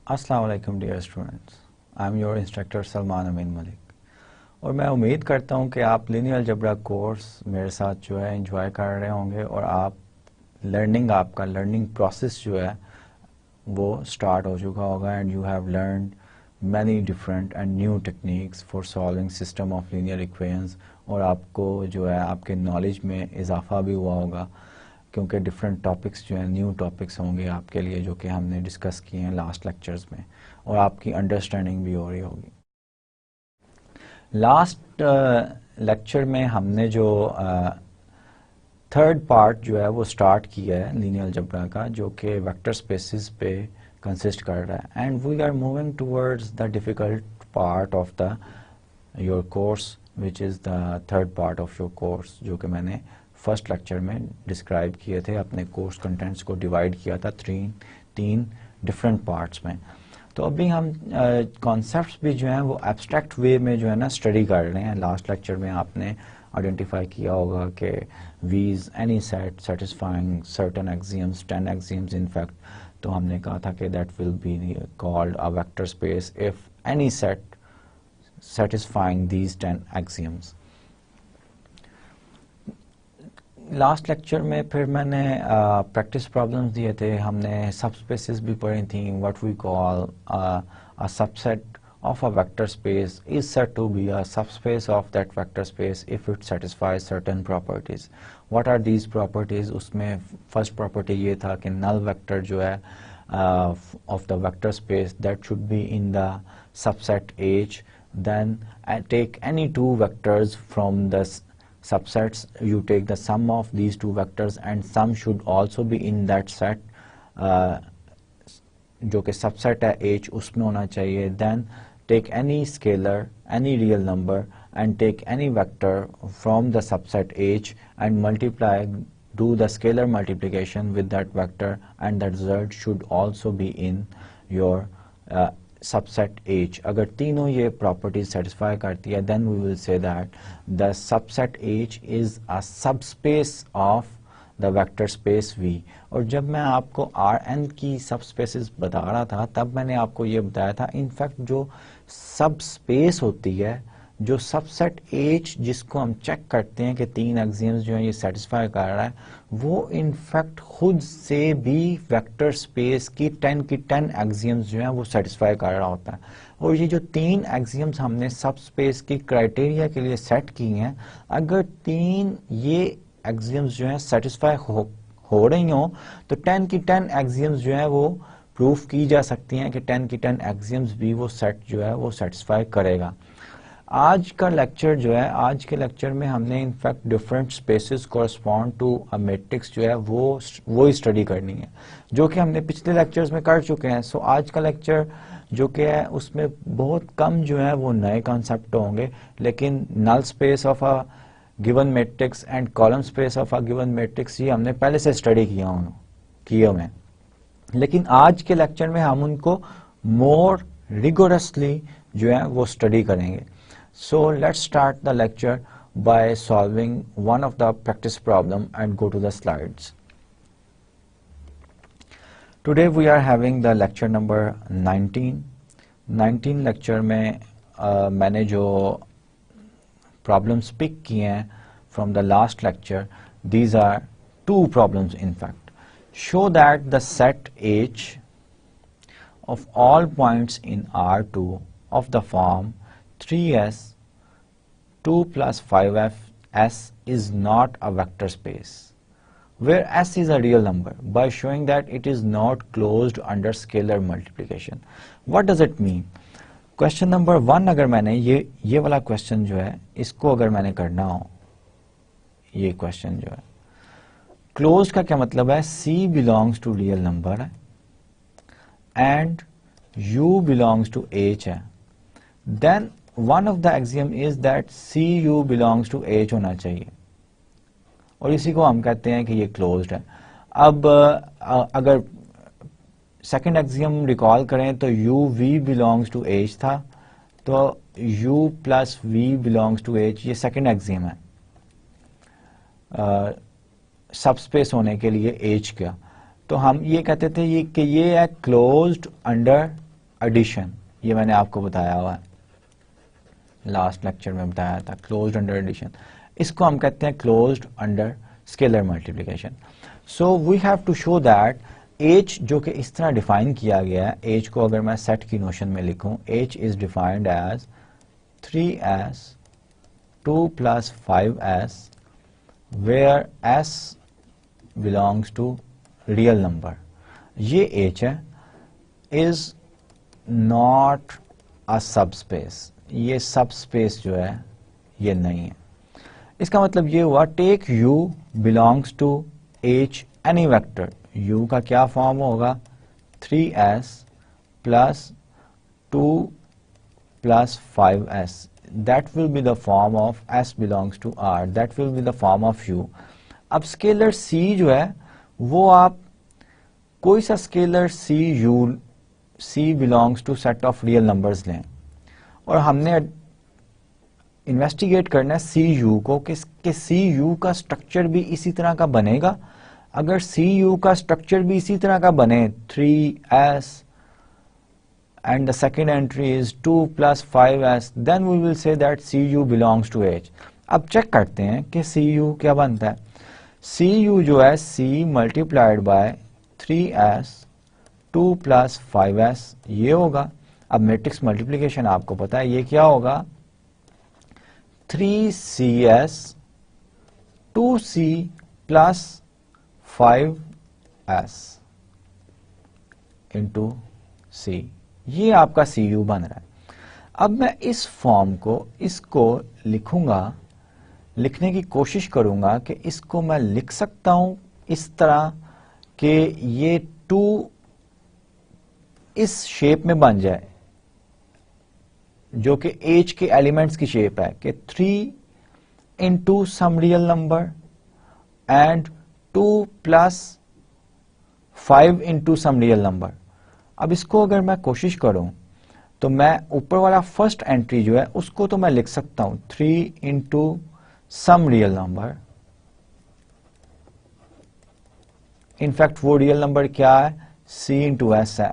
अस्सलाम वालेकुम dear students, I am your instructor Salman Amin Malik और मैं उम्मीद करता हूं कि आप लीनियर अलजेब्रा कोर्स मेरे साथ जो है एंजॉय कर रहे होंगे और आपका लर्निंग प्रोसेस जो है वो स्टार्ट हो चुका होगा and you have learned many different and new techniques for solving system of linear equations और आपको जो है आपके नॉलेज में इजाफा भी हुआ होगा क्योंकि डिफरेंट टॉपिक्स जो हैं न्यू टॉपिक्स होंगे आपके लिए जो कि हमने डिस्कस किए हैं लास्ट लेक्चर्स में और आपकी अंडरस्टैंडिंग भी हो रही होगी। लास्ट लेक्चर में हमने जो थर्ड पार्ट जो है वो स्टार्ट किया है लीनियर अलजेब्रा का जो कि वेक्टर स्पेसिस पे कंसिस्ट कर रहा है and we are moving towards the difficult part of the your course which is the third part of your course जो कि मैंने फर्स्ट लेक्चर में डिस्क्राइब किए थे। अपने कोर्स कंटेंट्स को डिवाइड किया था तीन डिफरेंट पार्ट्स में। तो अभी हम कॉन्सेप्ट्स भी जो हैं वो एब्स्ट्रैक्ट वे में जो है ना स्टडी कर रहे हैं। लास्ट लेक्चर में आपने आइडेंटिफाई किया होगा कि we is any set satisfying certain axioms 10 axioms in fact, तो हमने कहा था कि that will be called a vector space if any set satisfying these 10 axioms. Last lecture में फिर मैंने प्रैक्टिस प्रॉब्लम्स दिए थे, हमने सबस्पेसेस भी पढ़ी थी। What we call a subset of a vector space is said to be a subspace of that vector space if it satisfies certain properties. What are these properties? उसमें first property ये था कि null vector जो है of the vector space that should be in the subset H. Then take any two vectors from the subsets, you take the sum of these two vectors and sum should also be in that set जो कि subset है H उसमें होना चाहिए। Then take any scalar, any real number and take any vector from the subset H and multiply, do the scalar multiplication with that vector and the result should also be in your subset H. अगर तीनों ये properties satisfy करती है then we will say that the subset H is a subspace of the vector space V। और जब मैं आपको Rn की सब स्पेसिस बता रहा था तब मैंने आपको ये बताया था इनफैक्ट जो सब स्पेस होती है, जो सबसेट H जिसको हम चेक करते हैं कि तीन एक्सियम्स जो हैं ये सेटिस्फाई कर रहा है, वो इनफैक्ट खुद से भी वेक्टर स्पेस की 10 एक्सियम्स जो हैं वो सेटिस्फाई कर रहा होता है। और ये जो तीन एक्सियम्स हमने सब स्पेस की क्राइटेरिया के लिए सेट की हैं, अगर तीन ये एक्सियम्स जो हैं सेटिस्फाई हो रही हो तो 10 की 10 एक्सियम्स जो है वो प्रूफ की जा सकती हैं कि 10 की 10 एक्सियम्स भी वो सेट जो है वो सेटिस्फाई करेगा। आज का लेक्चर जो है, आज के लेक्चर में हमने in fact different spaces correspond to a matrix जो है वो स्टडी करनी है जो कि हमने पिछले लेक्चर्स में कर चुके हैं। सो आज का लेक्चर जो कि है उसमें बहुत कम जो है वो नए कॉन्सेप्ट होंगे, लेकिन null space of a given matrix and column space of a given matrix ये हमने पहले से स्टडी किए हुए, लेकिन आज के लेक्चर में हम उनको मोर रिगोरसली जो है वो स्टडी करेंगे। So let's start the lecture by solving one of the practice problem and go to the slides. Today we are having the lecture number 19 lecture में मैंने जो problems pick किए हैं from the last lecture, these are two problems in fact. Show that the set H of all points in R2 of the form 3s 2 plus 5f s is not a vector space where s is a real number by showing that it is not closed under scalar multiplication. What does it mean? Question number 1 अगर मैंने ये वाला question जो है इसको अगर मैंने करना हो, ये क्वेश्चन जो है क्लोज का क्या मतलब है, C belongs to real number है and U belongs to H है, then one of the axiom is that CU belongs to H होना चाहिए और इसी को हम कहते हैं कि ये क्लोज्ड है। अब अगर सेकेंड एक्सियम रिकॉल करें तो U V belongs to H था, तो U plus V belongs to H ये सेकेंड एक्सियम है सबस्पेस होने के लिए H का। तो हम ये कहते थे कि ये है क्लोज्ड अंडर एडिशन, ये मैंने आपको बताया हुआ है, लास्ट लेक्चर में बताया था, क्लोज्ड अंडर एडिशन, इसको हम कहते हैं closed under scalar multiplication. So we have to show that H जो कि इस तरह डिफाइन किया गया है, एच को अगर मैं सेट की नोशन में लिखूं, H is defined as 3s 2 plus 5s where s belongs to real number. ये h है, is not a subspace, ये subspace जो है ये नहीं है. इसका मतलब ये हुआ take u belongs to h any vector, u का क्या फॉर्म होगा, 3s plus 2 plus 5s, that will be the form of s belongs to r, that will be the form of u. अब स्केलर c जो है वो आप कोई सा scalar c belongs to set of real numbers लें और हमने इन्वेस्टिगेट करना है cu को कि cu का स्ट्रक्चर भी इसी तरह का बनेगा. अगर cu का स्ट्रक्चर भी इसी तरह का बने, 3s and the second entry is 2 plus 5s, then we will say that cu belongs to h. अब चेक करते हैं कि cu क्या बनता है. cu जो है c multiplied by 3s 2 plus 5s ये होगा. अब मैट्रिक्स मल्टीप्लिकेशन आपको पता है, ये क्या होगा, 3cs 2c plus 5s into c, ये आपका cu बन रहा है. अब मैं इस फॉर्म को, इसको लिखूंगा, लिखने की कोशिश करूंगा कि इसको मैं लिख सकता हूं इस तरह कि ये 2 इस शेप में बन जाए जो कि h के एलिमेंट्स की शेप है, कि 3 into some real number and 2 plus 5 into some real number. अब इसको अगर मैं कोशिश करूं तो मैं ऊपर वाला फर्स्ट एंट्री जो है उसको तो मैं लिख सकता हूं 3 into some real number. In fact वो रियल नंबर क्या है, c into s है.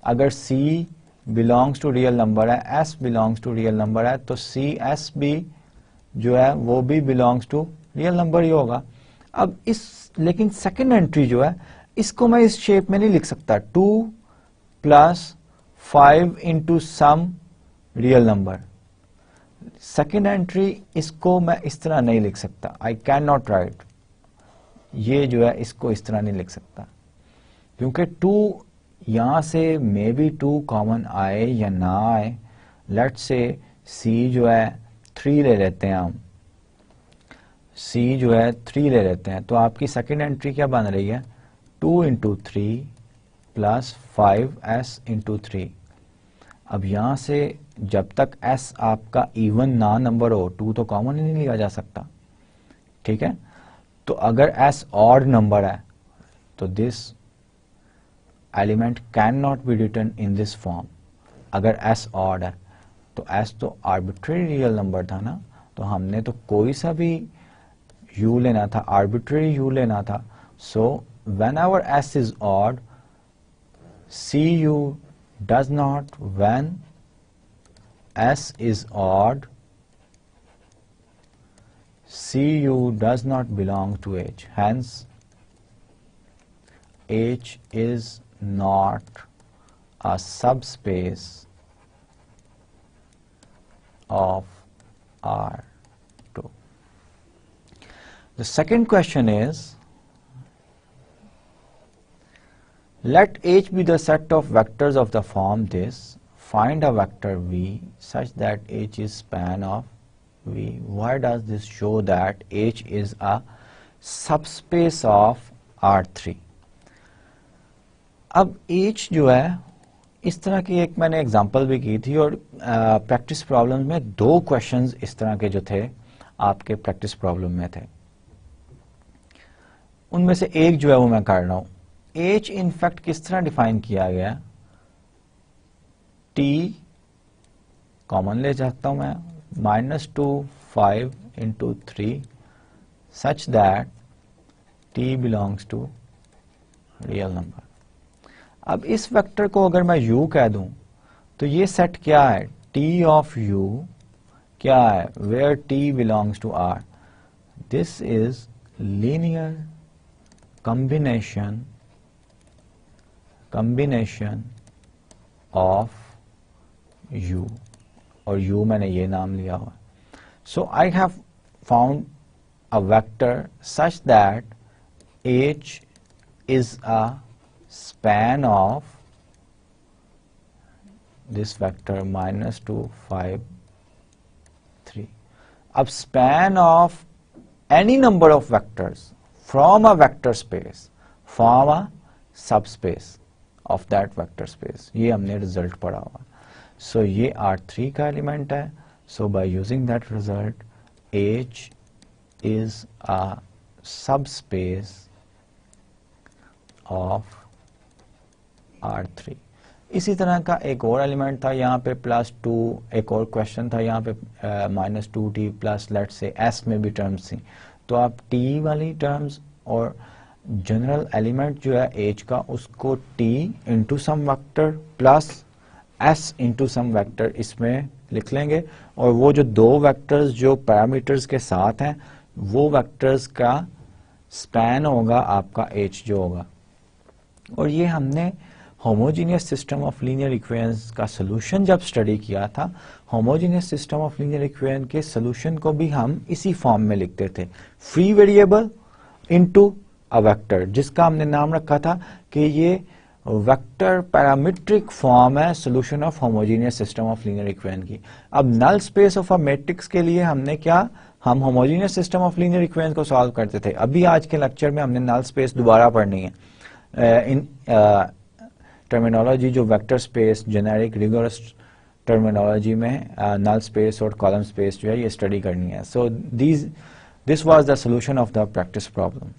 अगर c belongs to real number है, s belongs to real number है, तो c s भी जो है वो भी बिलोंग्स टू रियल नंबर ही होगा. अब लेकिन सेकंड एंट्री जो है इसको मैं इस शेप में नहीं लिख सकता, 2 plus 5 into some real number. Second entry इसको मैं इस तरह नहीं लिख सकता, आई कैन नॉट राइट, ये जो है इसको इस तरह नहीं लिख सकता क्योंकि 2 यहां से मे बी 2 कॉमन आए या ना आए. लेट से c जो है 3 ले लेते हैं हम, c जो है 3 ले लेते हैं, तो आपकी सेकेंड एंट्री क्या बन रही है, 2 into 3 plus 5s into 3. अब यहां से जब तक s आपका इवन ना नंबर हो, 2 तो कॉमन ही नहीं लिया जा सकता, ठीक है. तो अगर s ऑड नंबर है तो this element can not be written in this form. अगर s ऑड है तो s तो आर्बिट्रेरी रियल नंबर था ना, तो हमने तो कोई सा भी u लेना था, आर्बिट्रेरी u लेना था. सो whenever s is odd, cu does not, when s is odd, cu does not belong to h. Hence, h is not a subspace of R2. The second question is, let H be the set of vectors of the form this. Find a vector V such that H is span of V. Why does this show that H is a subspace of R3? अब H जो है इस तरह की एक मैंने example भी की थी और प्रैक्टिस प्रॉब्लम में 2 क्वेश्चंस इस तरह के जो थे आपके प्रैक्टिस प्रॉब्लम में थे. उनमें से एक जो है वो मैं कर रहा हूं. H इनफैक्ट किस तरह डिफाइन किया गया, T कॉमन ले जाता हूं मैं, -2 5 into 3 such that T belongs to real number. अब इस वेक्टर को अगर मैं U कह दूं तो ये सेट क्या है, T ऑफ U क्या है, where T belongs to R, this is linear combination of U, और U मैंने ये नाम लिया हुआ. So I have found a vector such that H is a span of this vector -2, 5, 3. अब span of any number of vectors from a vector space form a subspace of that vector space. ये हमने result पढ़ा हुआ. So ये R3 का element है. So by using that result, H is a subspace of R3. इसी तरह का एक और एलिमेंट था यहाँ पे +2, एक और क्वेश्चन था यहाँ पे -2t plus let's say s में भी टर्म्स थी. तो आप t वाली टर्म्स और जनरल एलिमेंट जो है h का उसको t into sum vector plus s into sum vector इसमें लिख लेंगे, और वो जो दो वेक्टर्स जो पैरामीटर्स के साथ हैं वो वेक्टर्स का स्पैन होगा आपका h जो होगा. और ये हमने homogeneous system of linear equations का सॉल्यूशन जब स्टडी किया था, homogeneous system of linear equation के सॉल्यूशन को भी हम इसी फॉर्म में लिखते थे, free variable into a vector, जिसका हमने नाम रखा था कि ये वेक्टर पैरामीट्रिक फॉर्म है solution of homogeneous system of linear equation की. अब null space of a matrix के लिए हमने क्या, हम homogeneous system of linear equation को सॉल्व करते थे. अभी आज के लेक्चर में हमने नल स्पेस दोबारा पढ़नी है. इन टर्मिनोलॉजी जो vector space generic rigorous terminology में नल स्पेस और कॉलम स्पेस जो है ये स्टडी करनी है. So this was the solution of the practice problem.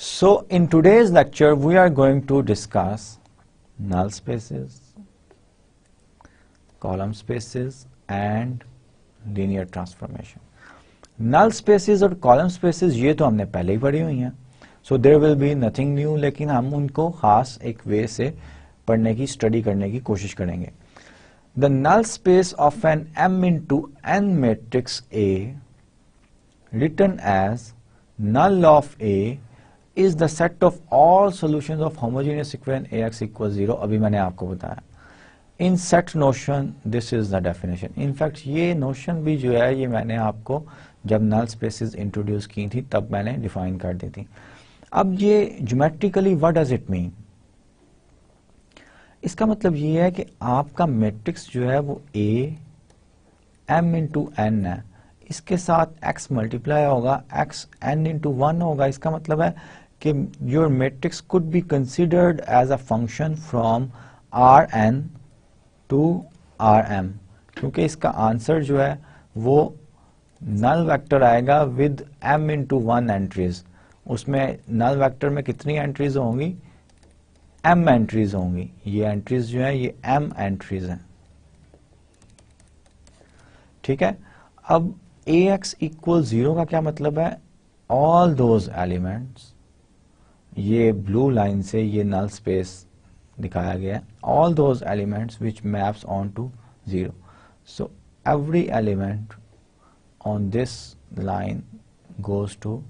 So in today's lecture we are going to discuss null spaces, column spaces and linear transformation. Null spaces और column spaces ये तो हमने पहले ही पढ़ी हुई हैं, so there will be nothing new, लेकिन हम उनको खास एक वे से पढ़ने की स्टडी करने की कोशिश करेंगे. The null space of an M into N matrix A written as null of A is the set of all solutions of homogeneous equation AX equals 0. अभी मैंने आपको बताया. In set notion this is the definition. In fact ये notion भी जो है ये मैंने आपको जब null spaces introduce की थी तब मैंने define कर दी थी. अब ये geometrically what does it mean? इसका मतलब ये है कि आपका मैट्रिक्स जो है वो A M into N है, इसके साथ x मल्टीप्लाई होगा, x n into 1 होगा. इसका मतलब है कि your matrix could be considered as a function from Rn to Rm, क्योंकि इसका आंसर जो है वो नल वेक्टर आएगा विद m into 1 एंट्रीज. उसमें नल वेक्टर में कितनी एंट्रीज होंगी, m एंट्रीज होंगी. ये एंट्रीज जो है ये m एंट्रीज हैं. ठीक है. अब ax equal 0 का क्या मतलब है, all those elements, ये ब्लू लाइन से ये नल स्पेस दिखाया गया है, all those elements which maps on to 0. So every element on this line goes to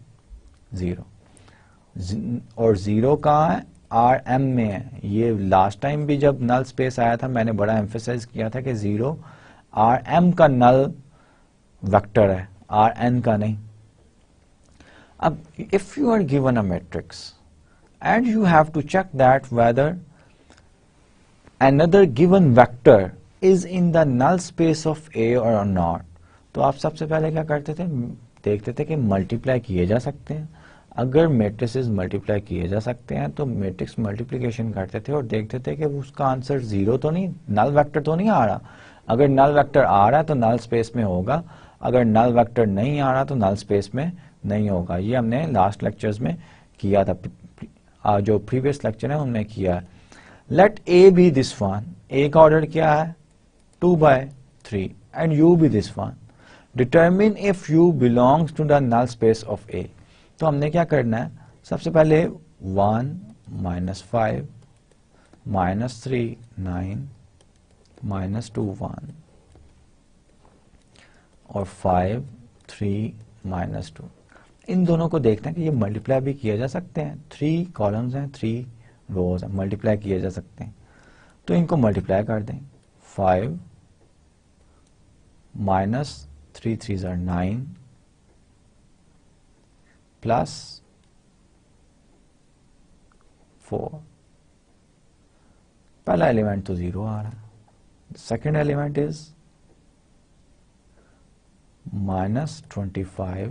0. और 0 कहाँ है, Rm में है. ये लास्ट टाइम भी जब नल स्पेस आया था मैंने बड़ा एम्फेसाइज किया था कि 0 Rm का नल वेक्टर है, Rn का नहीं. अब if you are given a matrix and you have to check that whether another given vector is in the null space of A or not, तो आप सबसे पहले क्या करते थे, देखते थे कि मल्टीप्लाई किए जा सकते हैं. अगर मैट्रिसेस मल्टीप्लाई किए जा सकते हैं तो मैट्रिक्स मल्टीप्लिकेशन करते थे और देखते थे कि उसका आंसर 0 तो नहीं, नल वेक्टर तो नहीं आ रहा. अगर नल वेक्टर आ रहा है तो नल स्पेस में होगा, अगर नल वेक्टर नहीं आ रहा तो नल स्पेस में नहीं होगा. ये हमने लास्ट लेक्चर्स में किया था, जो प्रीवियस लेक्चर है उनमें किया है. Let A be this one, A का ऑर्डर क्या है 2/3 and U be this one. Determine if U belongs to the null space of A. तो हमने क्या करना है, सबसे पहले 1 - 5 -3 9, -2 1 और 5 3 -2। इन दोनों को देखते हैं कि ये मल्टीप्लाई भी किए जा सकते हैं। 3 कॉलम्स हैं, 3 रोज हैं, मल्टीप्लाई किए जा सकते हैं। तो इनको मल्टीप्लाई कर दें। 5 -3 3 are 9 प्लस 4। पहला एलिमेंट तो 0 आ रहा है। Second element is -25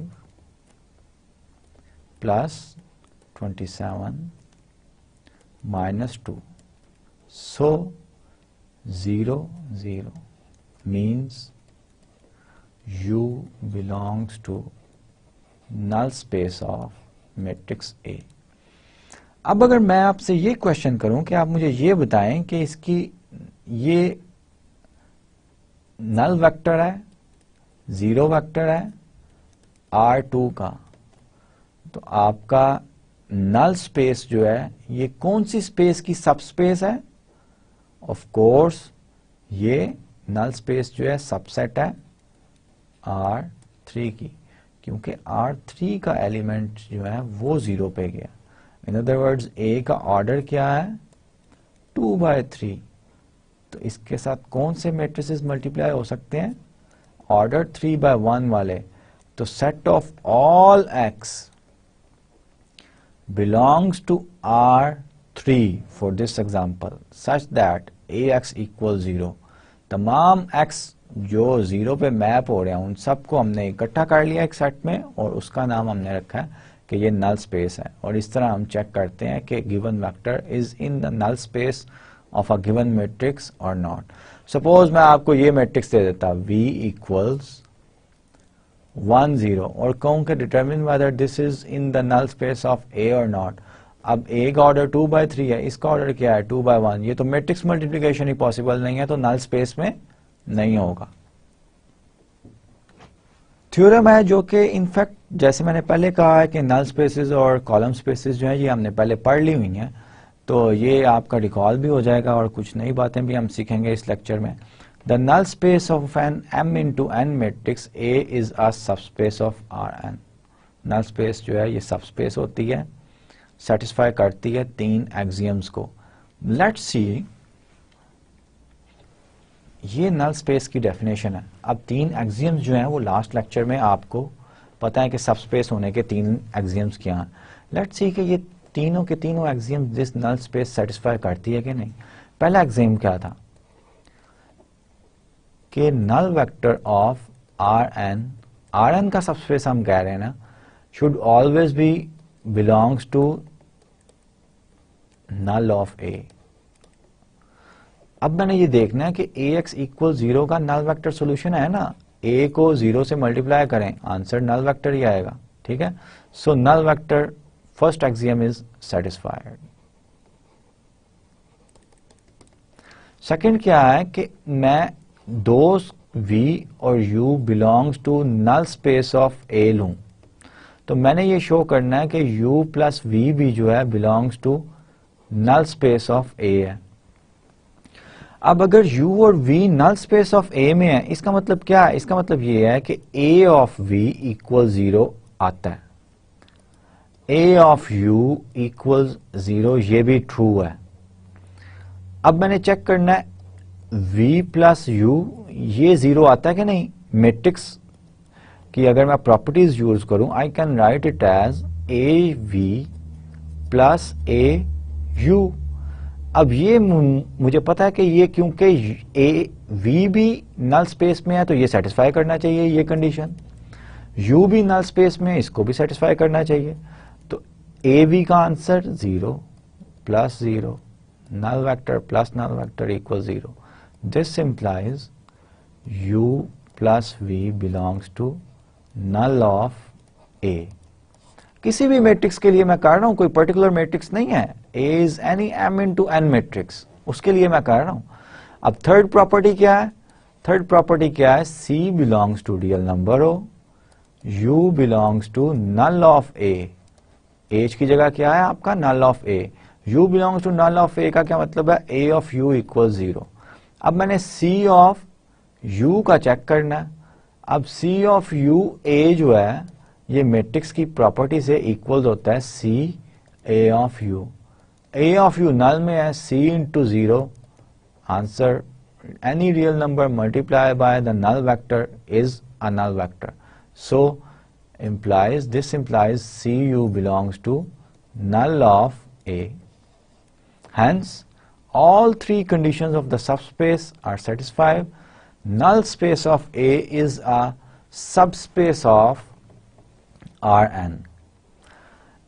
plus 27 -2। So 0 0 means U belongs to null space of matrix A। अब अगर मैं आपसे ये क्वेश्चन करूं कि आप मुझे ये बताएं कि इसकी ये नल वेक्टर है, 0 वेक्टर है R2 का, तो आपका नल स्पेस जो है ये कौन सी स्पेस की सबस्पेस है? ऑफ कोर्स ये नल स्पेस जो है सबसेट है R3 की, क्योंकि R3 का एलिमेंट जो है वो 0 पे गया। इन अदर वर्ड्स A का ऑर्डर क्या है? 2/3। तो इसके साथ कौन से मैट्रिसेस मल्टीप्लाई हो सकते हैं? ऑर्डर 3/1 वाले। तो set of all x belongs to R3 for this example such that AX equals 0। तमाम x जो 0 पे मैप हो रहे हैं उन सबको हमने इकट्ठा कर लिया एक सेट में और उसका नाम हमने रखा है कि ये नल स्पेस है। और इस तरह हम चेक करते हैं कि given vector is in the null space of a given matrix और नॉट। सपोज मैं आपको ये मैट्रिक्स दे देता V equals 1 0 और कहूं कि determine whether this is in the null space of A और नॉट। अब A का ऑर्डर 2/3 है, इसका ऑर्डर क्या है? 2/1। ये तो मैट्रिक्स मल्टीप्लिकेशन ही पॉसिबल नहीं है, तो नल स्पेस में नहीं होगा। थ्योरम है जो कि इनफैक्ट जैसे मैंने पहले कहा है कि नल स्पेसेस और कॉलम स्पेसेस जो है ये हमने पहले पढ़ ली हुई हैं, तो ये आपका रिकॉल भी हो जाएगा और कुछ नई बातें भी हम सीखेंगे इस लेक्चर में। The null space of an m into n matrix A is a subspace of Rn। Null space जो है ये सबस्पेस होती है, सेटिस्फाई करती है 3 एक्सियम्स को। लेट्स सी, ये नल स्पेस की डेफिनेशन है। अब 3 एक्सियम्स जो हैं वो लास्ट लेक्चर में आपको पता है कि सबस्पेस होने के 3 एक्सियम्स क्या हैं। लेट्स सी कि ये तीनों के तीनों axioms this null space satisfy करती है कि नहीं। पहला एक्सियम क्या था कि नल वेक्टर ऑफ Rn का सबस्पेस हम कह रहे हैं ना, should always be belongs to null of A। अब मैंने ये देखना है कि AX इक्वल 0 का नल वेक्टर सॉल्यूशन है ना, A को 0 से मल्टीप्लाई करें, आंसर नल वेक्टर ही आएगा। ठीक है, so null vector first axiom is satisfied. Second क्या है कि मैं दो V और U belongs to null space of A लूं, तो मैंने ये शो करना है कि U प्लस V भी जो है belongs to null space of A है। अब अगर U और V null space of A में है, इसका मतलब क्या है? इसका मतलब ये है कि A ऑफ V इक्वल 0 आता है, A ऑफ U इक्वल 0 ये भी ट्रू है। अब मैंने चेक करना है V प्लस U ये 0 आता है कि नहीं। मैट्रिक्स की अगर मैं प्रॉपर्टीज यूज करूं, I can write it as AV plus AU। अब ये मुझे पता है कि ये क्योंकि V भी नल स्पेस में है तो ये सेटिस्फाई करना चाहिए ये कंडीशन, U भी नल स्पेस में है इसको भी सेटिस्फाई करना चाहिए। तो AV का answer 0 plus 0 null vector plus null vector equal 0। This implies U plus V belongs to null of A। किसी भी मैट्रिक्स के लिए मैं कर रहा हूं, कोई पर्टिकुलर मैट्रिक्स नहीं है, A is any m into n matrix, उसके लिए मैं कर रहा हूं। अब थर्ड प्रॉपर्टी क्या है? थर्ड प्रॉपर्टी क्या है? C belongs to real number हो, U belongs to null of A। H की जगह क्या है आपका? Null of A। u belongs to null of a का क्या मतलब है, a ऑफ u इक्वल 0। अब मैंने c ऑफ u का चेक करना है। अब c ऑफ u a जो है ये मैट्रिक्स की प्रॉपर्टी से इक्वल होता है c a of u। a of u नल में है, c into 0, answer any real number multiplied by the null vector is a null vector. So this implies cu belongs to null of A. Hence all three conditions of the subspace are satisfied. Null space of A is a subspace of Rn.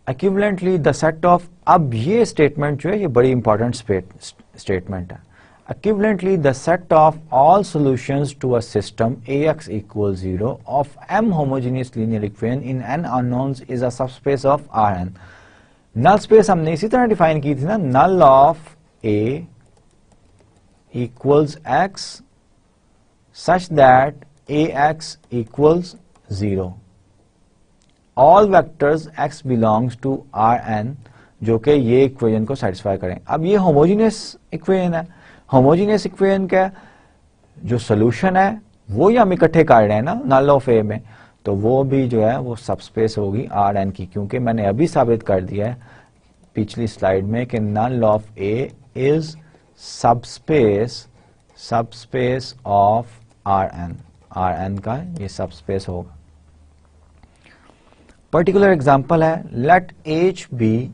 Equivalently the set of, अब ये statement जो है ये बड़ी important statement है। Equivalently, the set of all solutions to a system AX equals 0 of M homogeneous linear equation in n unknowns is a subspace of Rn. Null space हमने इसी तरह define की थी ना, null of A equals X such that AX equals 0. All vectors X belongs to Rn जो कि ये equation को satisfy करें। अब ये homogeneous equation है। होमोजीनियस इक्वेशन का जो सोल्यूशन है वो ही हम इकट्ठे कर रहे हैं ना नल ऑफ ए में, तो वो भी जो है वो सबस्पेस होगी आर एन की, क्योंकि मैंने अभी साबित कर दिया है पिछली स्लाइड में कि null of A is subspace of R N का ये सबस्पेस होगा। पर्टिकुलर एग्जांपल है, let H be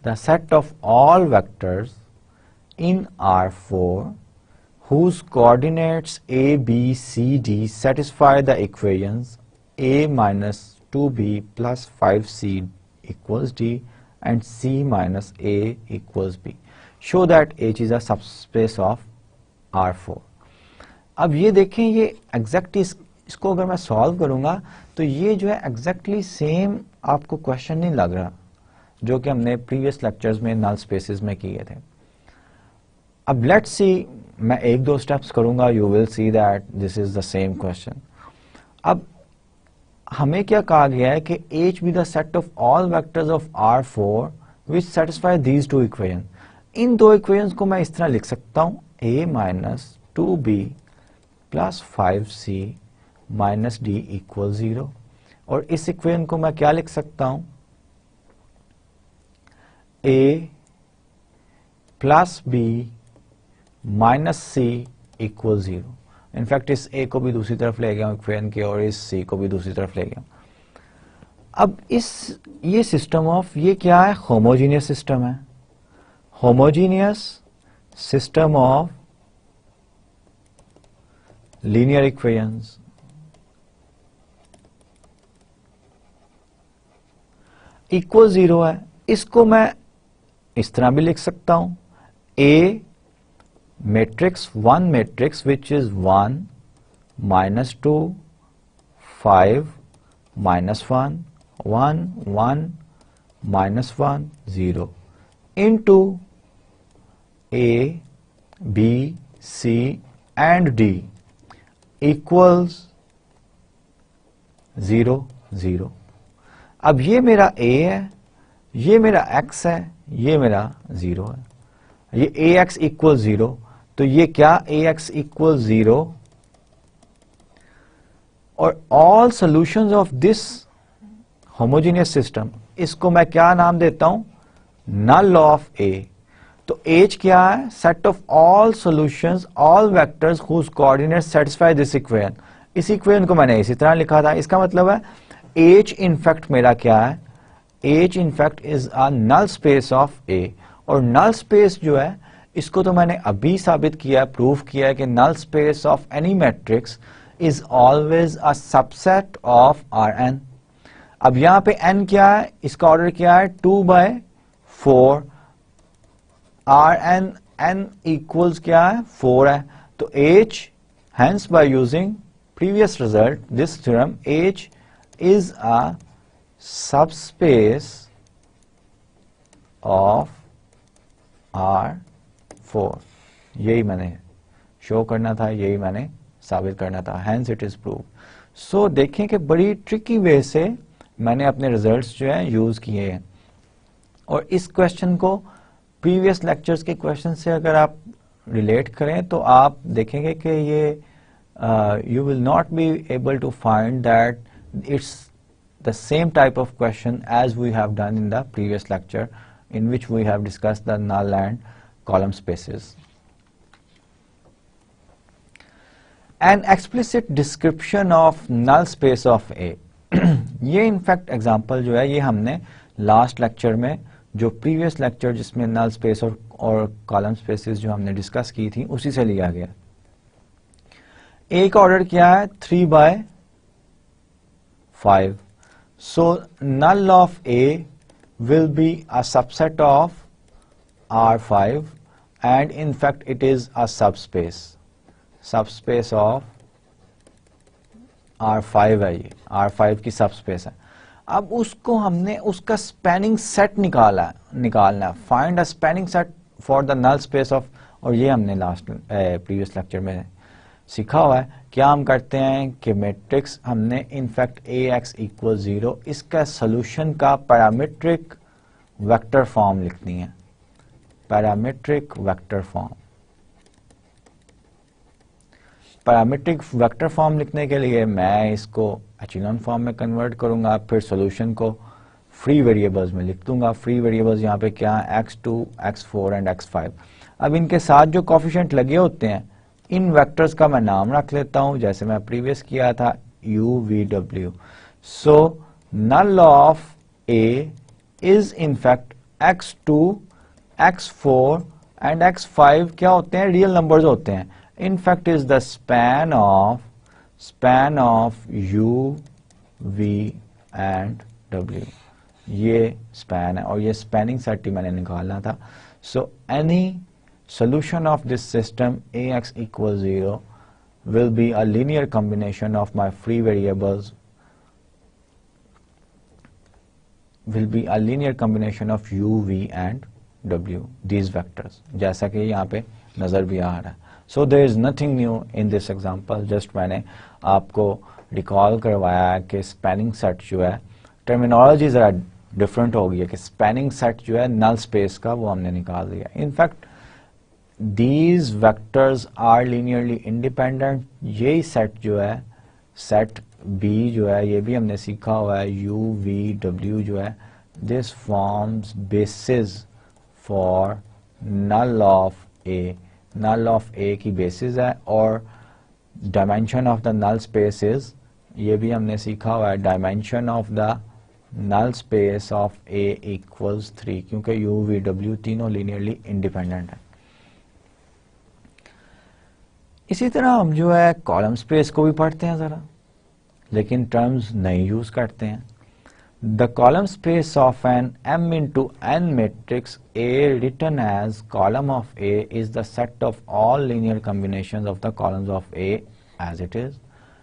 the set of all vectors in R4 whose coordinates a, b, c, d satisfy the equations a minus 2b plus 5c equals d and c minus a equals b. Show that H is a subspace of R4. अब ये देखें, ये exactly इसको अगर मैं solve करूंगा तो ये जो है एग्जैक्टली सेम आपको क्वेश्चन नहीं लग रहा जो कि हमने प्रीवियस लेक्चर्स में नल स्पेसेस में किए थे। अब लेट्स सी, मैं एक दो स्टेप्स करूंगा, you will see that this is the same question. अब हमें क्या कहा गया है कि H be the set of all vectors of R4 which satisfy these two equation. इन दो इक्वेशंस को मैं इस तरह लिख सकता हूं, a minus 2b plus 5c minus d equal 0, और इस इक्वेशन को मैं क्या लिख सकता हूं, a plus b minus C equal 0। In fact इस ए को भी दूसरी तरफ ले गया इक्वेशन के और इस सी को भी दूसरी तरफ ले गया। अब ये सिस्टम ऑफ, ये क्या है, होमोजीनियस सिस्टम है। Homogeneous system of linear equations equal 0 है। इसको मैं इस तरह भी लिख सकता हूं, ए matrix 1 matrix which is 1 minus 2 5 minus 1 1 1 minus 1 0 into A B C and D equals 0 0। अब ये मेरा A है, ये मेरा X है, ये मेरा 0 है, ये AX इक्वल 0, तो ये क्या AX इक्वल 0, और all solutions of this homogeneous system, इसको मैं क्या नाम देता हूं, नल ऑफ A। तो H क्या है, set of all solutions all vectors whose coordinates satisfy this equation. इस इक्वेशन को मैंने इसी तरह लिखा था, इसका मतलब है H इनफैक्ट मेरा क्या है, H in fact is a null space of A। और नल स्पेस जो है इसको तो मैंने अभी साबित किया, प्रूव किया है कि null space of any matrix is always a subset of Rn। अब यहां पे n क्या है, इसका ऑर्डर क्या है, 2/4, Rn n इक्वल्स क्या है, 4 है। तो H, hence by using previous result, this theorem, H is a subspace of R4। यही मैंने शो करना था, यही मैंने साबित करना था, hence it is proved। सो देखें कि बड़ी ट्रिकी वे से मैंने अपने रिजल्ट्स जो है यूज किए हैं, और इस क्वेश्चन को प्रीवियस लेक्चर्स के क्वेश्चन से अगर आप रिलेट करें तो आप देखेंगे कि ये you will not be able to find that it's the same type of question as we have done in the previous lecture, in which we have discussed the null and column spaces. An explicit description of null space of A. ये in fact example जो है ये हमने last lecture में, जो previous lecture जिसमें null space और column spaces जो हमने डिस्कस की थी उसी से लिया गया। ए का ऑर्डर क्या है 3/5, so null of A will be a subset of R5 and in fact it is a subspace of R5 है, ये R5 की सबस्पेस है। अब उसको हमने उसका स्पैनिंग सेट निकालना है, find a spanning set for the null space of, और ये हमने लास्ट प्रीवियस लेक्चर में सीखा हुआ है। क्या हम करते हैं कि मैट्रिक्स हमने इनफैक्ट AX = 0 इसका सोल्यूशन का पैरामीट्रिक वेक्टर फॉर्म लिखनी है, parametric vector form. Parametric vector form लिखने के लिए मैं इसको एचेलॉन फॉर्म में कन्वर्ट करूंगा, फिर सॉल्यूशन को फ्री वेरिएबल्स में लिख दूंगा। फ्री वेरिएबल्स यहाँ पे क्या है x2, x4 एंड x5। अब इनके साथ जो कोफिशिएंट लगे होते हैं इन वेक्टर्स का मैं नाम रख लेता हूं, जैसे मैं प्रीवियस किया था u v w। So null of a is in fact x2, x4 and x5 क्या होते हैं, रियल नंबर्स होते हैं। in fact is the span of u, v and w, ये span है और ये spanning set ही मैंने निकालना था। so any solution of this system AX = 0 will be a linear combination of my free variables, will be a linear combination of u, v and w, these vectors, जैसा कि यहाँ पे नजर भी आ रहा है। So there is nothing new in this example, just मैंने आपको रिकॉल करवाया है कि स्पैनिंग सेट जो है, टर्मिनोलॉजी जरा डिफरेंट हो गई है कि स्पैनिंग सेट जो है नल स्पेस का वो हमने निकाल दिया। In fact these vectors are linearly independent. यही सेट जो है, सेट बी जो है, ये भी हमने सीखा हुआ है, u, v, w जो है, this forms basis for null of A. Null of A की बेसिस है और dimension of the null space is, ये भी हमने सीखा हुआ है, dimension of the null space of A = 3, क्योंकि u, v, w तीनों लीनियरली इंडिपेंडेंट है। इसी तरह हम जो है कॉलम स्पेस को भी पढ़ते हैं जरा, लेकिन टर्म्स नहीं यूज करते हैं। The column space of an m into n matrix A written as column of A is the set of all linear combinations of the columns of A as it is.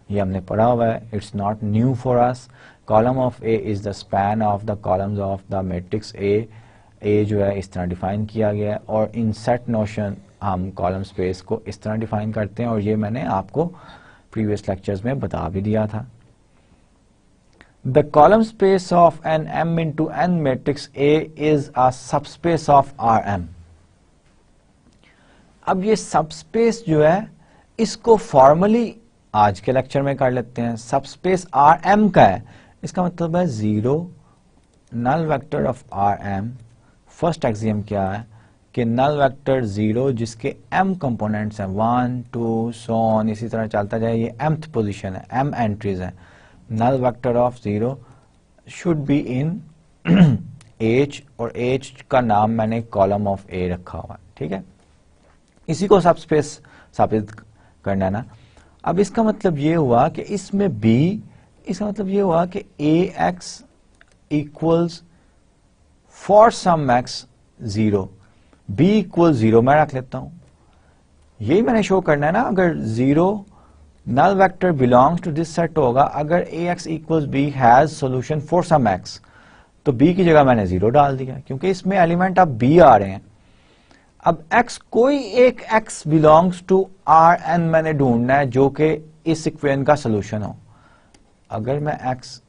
ये हमने पढ़ा हुआ है, it's not new for us. Column of A is the span of the columns of the matrix A. A जो है इस तरह define किया गया है और इन सेट नोशन हम कॉलम स्पेस को इस तरह डिफाइन करते हैं, और ये मैंने आपको प्रीवियस लेक्चर्स में बता भी दिया था। The column space of an m into n matrix A is a subspace of Rm. अब ये सबस्पेस जो है इसको फॉर्मली आज के लेक्चर में कर लेते हैं। सबस्पेस Rm का है, इसका मतलब है 0 null vector of Rm। First axiom क्या है कि नल वेक्टर 0 जिसके m कंपोनेंट्स हैं 1, 2 so on, इसी तरह चलता जाए, ये mth पोजीशन है, m एंट्रीज हैं। null vector of 0 should be in H, और H का नाम मैंने column of A रखा हुआ है, ठीक है। इसी को सबस्पेस साबित करना है ना। अब इसका मतलब ये हुआ कि इसमें B, इसका मतलब ये हुआ कि AX equals for some x 0, B equals 0 मैं रख लेता हूं। यही मैंने शो करना है ना, अगर 0 null vector belongs to this set होगा, अगर AX equals B has solution for some x, तो B की जगह मैंने 0 डाल दिया क्योंकि इसमें एलिमेंट अब B आ रहे हैं। अब x कोई एक x belongs to Rn मैंने ढूंढना है जो कि इस इक्वेशन का सोल्यूशन हो। अगर मैं x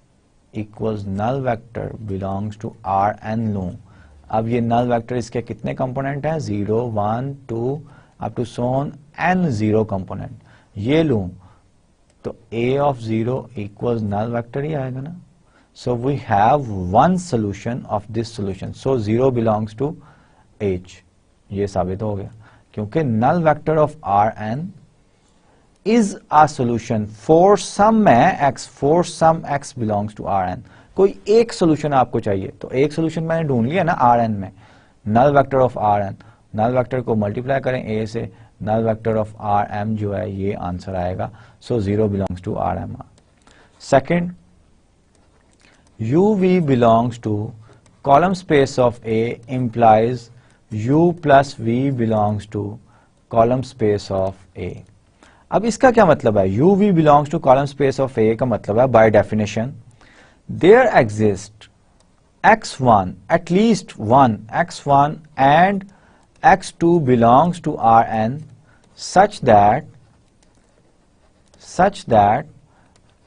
equals null vector belongs to Rn लूं, अब ये नल वेक्टर इसके कितने कंपोनेंट हैं, 0 1 2 up to so on n 0 component. ये लूं तो a of 0 equals null vector ही आएगा ना। So we have one solution of this solution, so 0 belongs to h। ये साबित हो गया क्योंकि null vector of Rn is a solution for some x, for some x belongs to Rn। कोई एक सोल्यूशन आपको चाहिए, तो एक सोल्यूशन मैंने ढूंढ लिया ना Rn में, null vector of Rn, null vector को मल्टीप्लाई करें a से, नल वेक्टर ऑफ Rm जो है ये आंसर आएगा। So 0 belongs to Rm। Second, uv belongs to column space of A implies u plus v belongs to column space of A। अब इसका क्या मतलब है, uv belongs to column space of A का मतलब है by definition there exists x1, at least one x1 and x2 belongs to Rn such that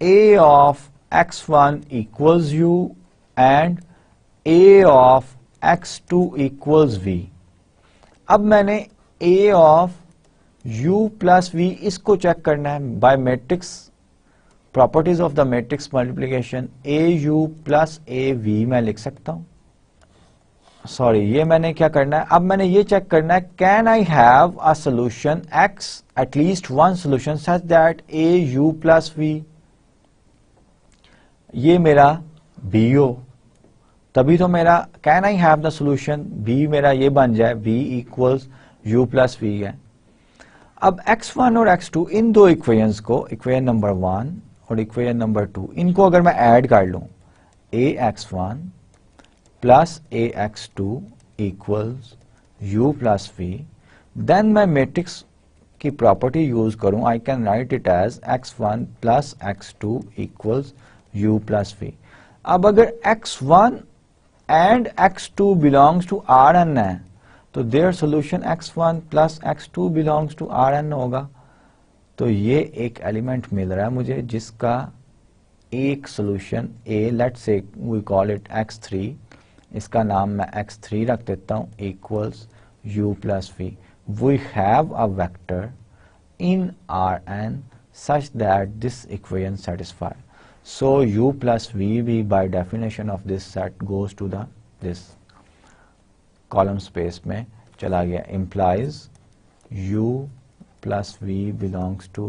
A of x1 equals u and A of x2 equals v। अब मैंने A of u plus v इसको check करना है by matrix properties of the matrix multiplication. A U plus A V मैं लिख सकता हूं, sorry ये मैंने क्या करना है, अब मैंने ये चेक करना है can I have a solution X, at least one solution such that A U plus V, ये मेरा बी हो, तभी तो मेरा can I have the solution B मेरा ये बन जाए B equals U plus V है। अब x1 और x2 इन दो इक्वेशंस को, इक्वेशन नंबर 1 और इक्वेशन नंबर 2, इनको अगर मैं ऐड कर लूं ax1 plus ax2 equals u plus v, then मैं मैट्रिक्स की प्रॉपर्टी यूज करूं, I can write it as x1 plus x2 equals u plus v। अब अगर x1 and x2 belongs to Rn है तो there solution x1 plus x2 belongs to Rn होगा। तो ये एक एलिमेंट मिल रहा है मुझे जिसका एक solution A, let's say we call it x3, इसका नाम मैं x3 रख देता हूं, equals u plus v। We have a vector in Rn such that this equation satisfied, so u plus v by definition of this set goes to the this column space में चला गया, implies u plus v belongs to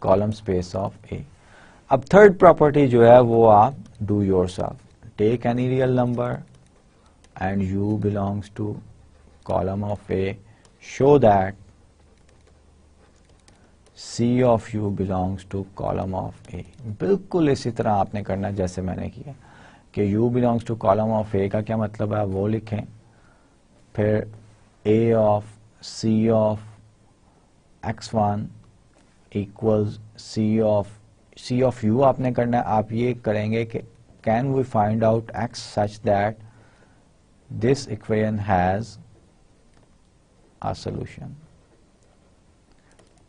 column space of A। अब third property जो है वो आप do yourself, take any real number and u belongs to column of A, show that C of u belongs to column of A। बिल्कुल इसी तरह आपने करना जैसे मैंने किया कि u belongs to column of A का क्या मतलब है वो लिखें, फिर A of C of x1 equals C of u आपने करना है। आप ये करेंगे कि can we find out x such that this equation has a solution,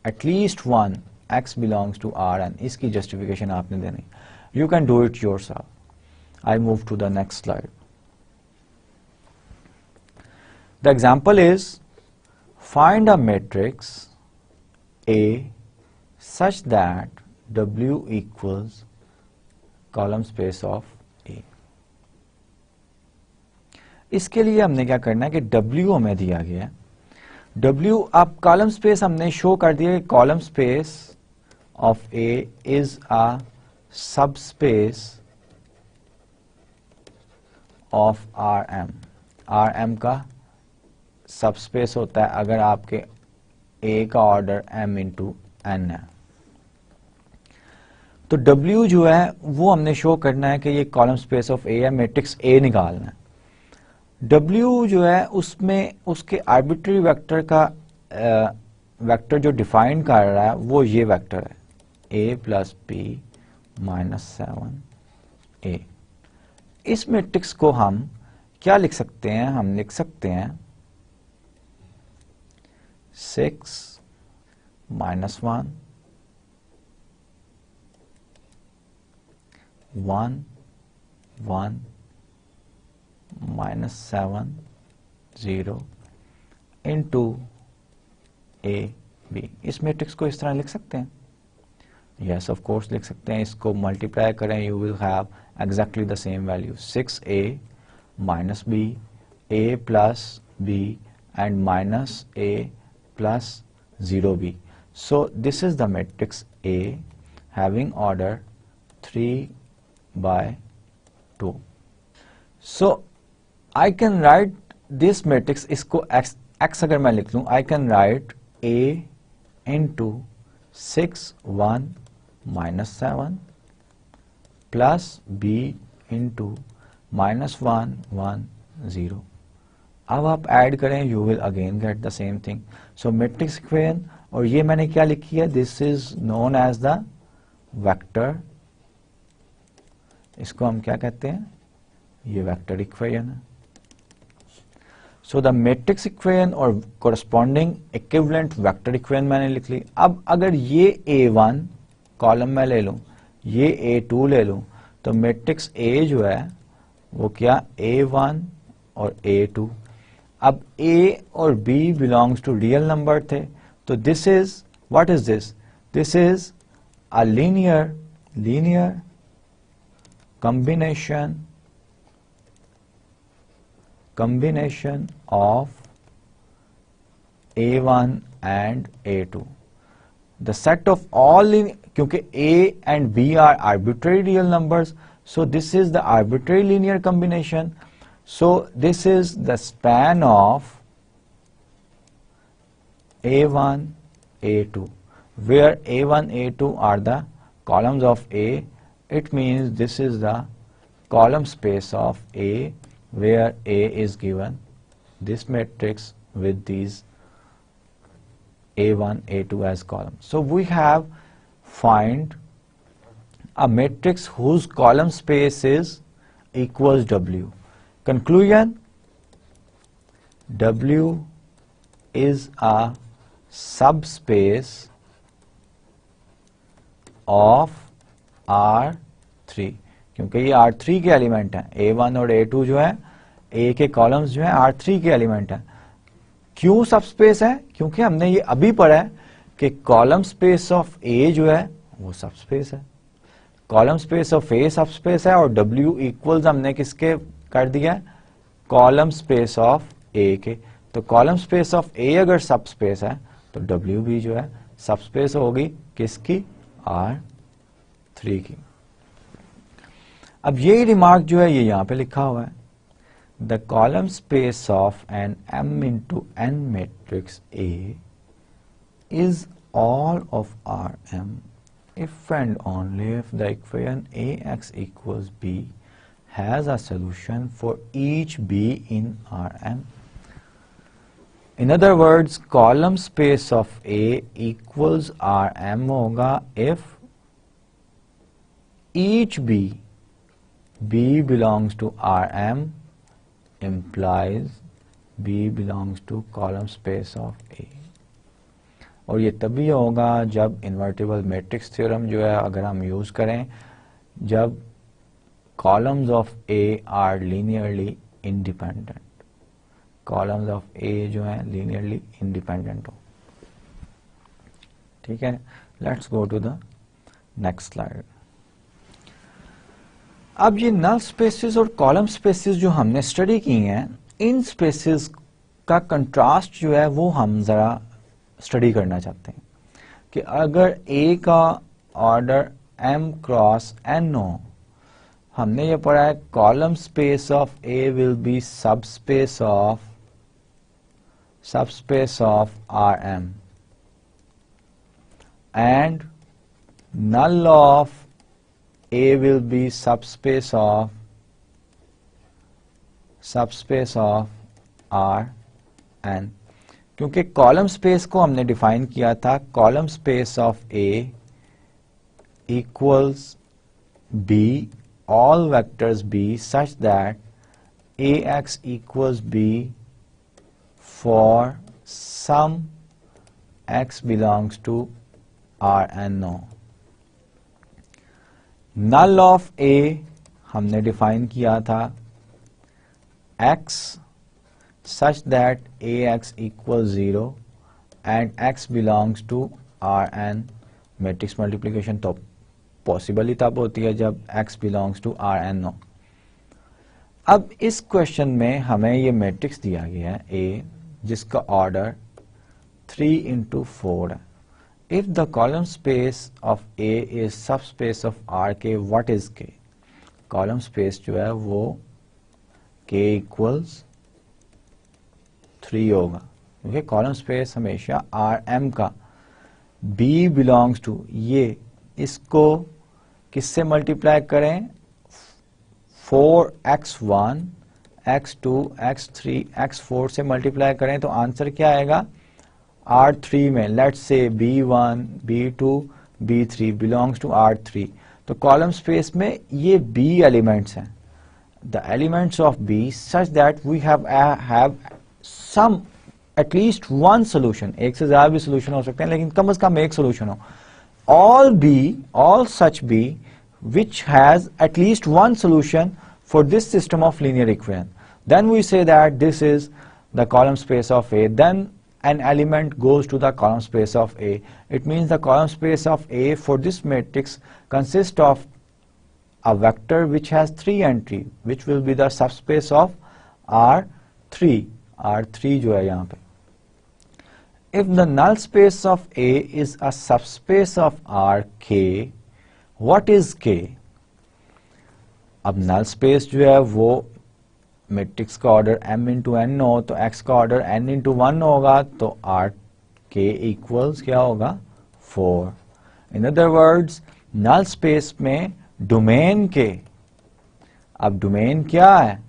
at least one x belongs to Rn, इसकी जस्टिफिकेशन आपने देनी। You can do it yourself. I move to the next slide. The example is find a matrix A such that W equals column space of A। इसके लिए हमने क्या करना है कि W हमें दिया गया है, W अब कॉलम स्पेस हमने शो कर दिया, column space of A is a subspace of Rm का सबस्पेस होता है अगर आपके A का ऑर्डर m इंटू n है। तो W जो है वो हमने शो करना है कि ये कॉलम स्पेस ऑफ A है, मैट्रिक्स A निकालना है। W जो है उसमें उसके आर्बिट्री वेक्टर का वेक्टर जो डिफाइन कर रहा है वो ये वेक्टर है A plus B minus 7A। इस मैट्रिक्स को हम क्या लिख सकते हैं, हम लिख सकते हैं 6 माइनस 1 1 1 -7 0 इंटू ए बी। इस मैट्रिक्स को इस तरह लिख सकते हैं? यस ऑफ कोर्स लिख सकते हैं। इसको मल्टीप्लाई करें, you will have exactly the same value, 6a minus B, a plus B and minus a plus 0b. So this is the matrix A having order 3 by 2. So I can write this matrix, इसको x अगर मैं लिख लूं, I can write A into 6 1 minus 7 plus B into minus 1 1 0. अब आप add करें, you will again get the same thing. So matrix equation, और ये मैंने क्या लिखी है, this is known as the vector. इसको हम क्या कहते हैं, ये वेक्टर इक्वेशन है. सो द मैट्रिक्स इक्वेशन और कोरस्पॉन्डिंग इक्विवेलेंट वेक्टर इक्वेशन मैंने लिख ली. अब अगर ये A1 कॉलम में ले लूं, ये A2 ले लूं, तो मैट्रिक्स A जो है वो क्या, A1 और A2. अब A और B belongs to real number थे, तो this is, what is this, this is a linear combination of A1 and A2. The set of all, क्योंकि A and B are arbitrary real numbers, so this is the arbitrary linear combination. So this is the span of A1, A2, where A1, A2 are the columns of A. It means this is the column space of A, where A is given this matrix with these A1, A2 as columns. So we have find a matrix whose column space is equals W. Conclusion, W is a subspace of R3, क्योंकि ये R3 के element हैं. A1 और A2 जो है, A के columns जो हैं R3 के एलिमेंट हैं. क्यों सबस्पेस है, क्योंकि हमने ये अभी पढ़ा है कि कॉलम स्पेस ऑफ A जो है वो सबस्पेस है, column space of A subspace है, और W इक्वल्स हमने किसके कर दिया है, कॉलम स्पेस ऑफ A के. तो कॉलम स्पेस ऑफ A अगर सबस्पेस है तो W भी जो है सबस्पेस होगी किसकी, R3 की. अब यही रिमार्क जो है ये यहाँ पे लिखा हुआ है, the column space of an M into N matrix A is all of Rm if and only if the equation Ax equals B has a solution for each B in Rm. In other words, column space of A equals Rm होगा if each B belongs to Rm implies B belongs to column space of A. और ये तभी होगा जब invertible matrix theorem जो है अगर हम यूज करें, जब columns of A are linearly independent. columns of A जो है linearly independent हो. ठीक है, let's go to the next slide. अब ये नल स्पेसेस और कॉलम स्पेसेस जो हमने स्टडी की हैं, इन स्पेसेस का कंट्रास्ट जो है वो हम जरा स्टडी करना चाहते हैं कि अगर A का ऑर्डर M क्रॉस N हो, हमने ये पढ़ा है column space of A will be subspace of Rm and null of A will be subspace of Rn. क्योंकि कॉलम स्पेस को हमने डिफाइन किया था, column space of A equals B, all vectors B such that Ax equals B for some x belongs to Rn. No. Null of A हमने define किया था x such that ax equals 0 and x belongs to Rn, matrix multiplication तो possible ही तब होती है जब x belongs to Rn हो। अब इस क्वेश्चन में हमें ये मैट्रिक्स दिया गया है A, जिसका ऑर्डर 3 into 4 है। If the column space of A is subspace of Rk, what is K? Column space जो है वो K इक्वल्स 3 होगा, क्योंकि कॉलम स्पेस हमेशा Rm का B बिलोंग्स टू, ये इसको किससे मल्टीप्लाई करें? 4x1 x2 x3 x4 से मल्टीप्लाई करें तो आंसर क्या आएगा? R3 में लेट्स से B1 B2 B3 belongs to R3। तो कॉलम स्पेस में ये B एलिमेंट्स हैं, the elements of B such that we have some at least one solution. एक से ज्यादा भी सोल्यूशन हो सकते हैं, लेकिन कम से कम एक सोल्यूशन हो। all such B which has at least one solution for this system of linear equation, then we say that this is the column space of A. Then an element goes to the column space of A. It means the column space of A for this matrix consists of a vector which has 3 entry, which will be the subspace of R3 जो है यहाँ पे। If the null space of A is a subspace of Rk, what is K? अब null space जो है वो matrix का order m into n हो, तो x का ऑर्डर n into 1 होगा, तो Rk इक्वल्स क्या होगा? 4। In other words, null space में डोमेन के, अब डोमेन क्या है?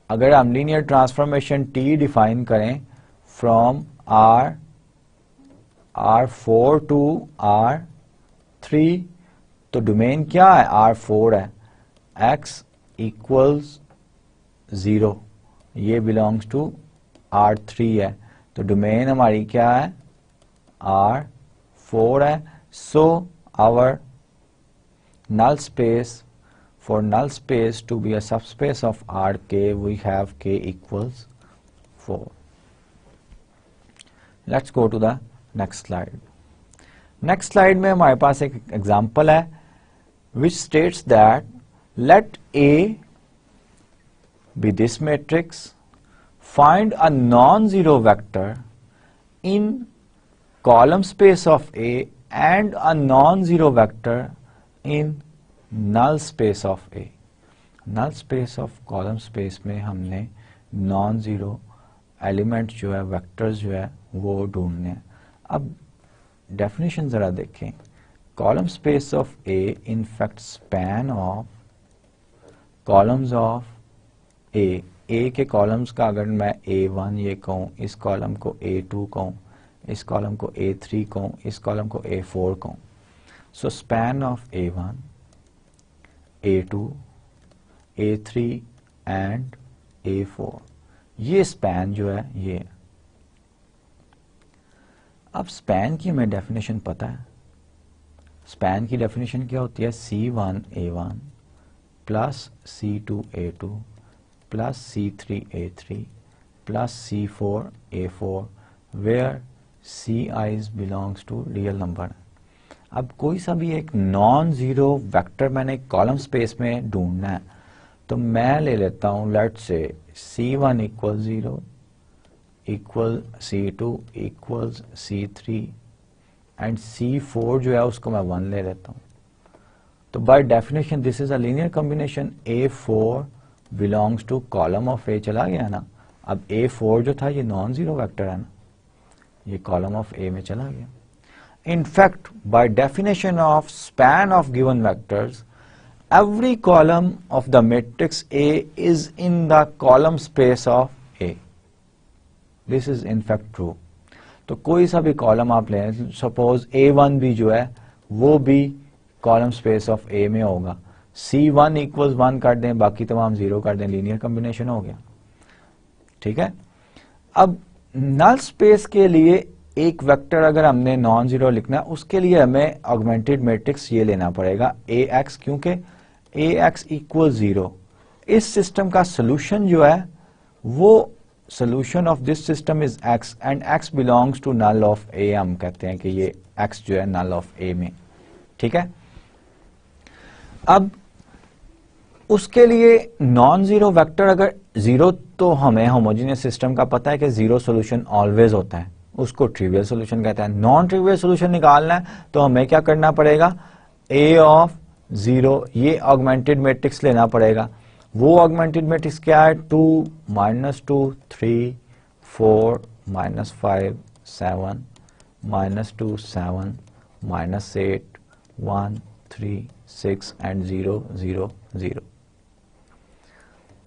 अगर हम लीनियर ट्रांसफॉर्मेशन T डिफाइन करें फ्रॉम R4 टू R3, तो डोमेन क्या है? R4 है, x इक्वल्स 0, ये बिलोंग्स टू R3 है, तो डोमेन हमारी क्या है? R4 है। So our null space, for null space to be a subspace of Rk, we have K equals 4. Let's go to the next slide. Next slide में हमारे पास एक एग्जाम्पल है which states that let A be this matrix, find a non-zero vector in column space of A and a non-zero vector in null space of A. null space of column space में हमने non-zero element जो है, vectors जो है वो ढूंढने हैं। अब डेफिनेशन जरा देखें। Column space of A in fact span of columns of A के कॉलम्स का अगर मैं A1 ये कहूँ, इस कॉलम को A2 कहूँ, इस कॉलम को A3 कहूँ, इस कॉलम को A4 कहूँ, सो span of A1 A2 A3 and A4, ये स्पैन जो है ये। अब स्पैन की हमें डेफिनेशन पता है। स्पैन की डेफिनेशन क्या होती है? C1 A1 plus C2 A2 plus C3 A3 plus C4 A4 where Ci belongs to real number. अब कोई सा भी एक नॉन जीरो वेक्टर मैंने कॉलम स्पेस में ढूंढना है, तो मैं ले लेता हूं let's say C1 equal 0 equal C2 equals C3 and C4 जो है उसको मैं 1 ले लेता हूं। तो by definition this is a linear combination, A4 belongs to column of A चला गया ना। अब A4 जो था ये नॉन जीरो वेक्टर है ना, ये कॉलम ऑफ A में चला गया। In fact, by definition of span of given vectors, every column of the matrix A is in the column space of A. This is in fact true. तो कोई सा भी कॉलम आप लें, suppose A1 भी जो है वो भी कॉलम स्पेस ऑफ A में होगा। C1 इक्वल्स 1 कर दें, बाकी तमाम 0 कर दें, लीनियर कॉम्बिनेशन हो गया। ठीक है। अब नल स्पेस के लिए एक वेक्टर अगर हमने नॉन जीरो लिखना है, उसके लिए हमें ऑगमेंटेड मैट्रिक्स ये लेना पड़ेगा AX, क्योंकि AX इक्वल 0, इस सिस्टम का सोल्यूशन जो है वो solution of this system is x and x belongs to null of a। हम कहते हैं कि ये x जो है नल ऑफ a में, ठीक है। अब उसके लिए नॉन जीरो वेक्टर अगर जीरो, तो हमें होमोजेनियस सिस्टम का पता है कि जीरो सोल्यूशन ऑलवेज होता है, उसको ट्रिवियल सोल्यूशन कहते हैं। नॉन ट्रिवियल सोल्यूशन निकालना है तो हमें क्या करना पड़ेगा, a ऑफ जीरो, ये ऑगमेंटेड मैट्रिक्स लेना पड़ेगा। वो ऑगमेंटेड मैट्रिक्स क्या है, 2 -2 3 4 -5 7 -2 7 -8 1 3 6 एंड 0 0 0।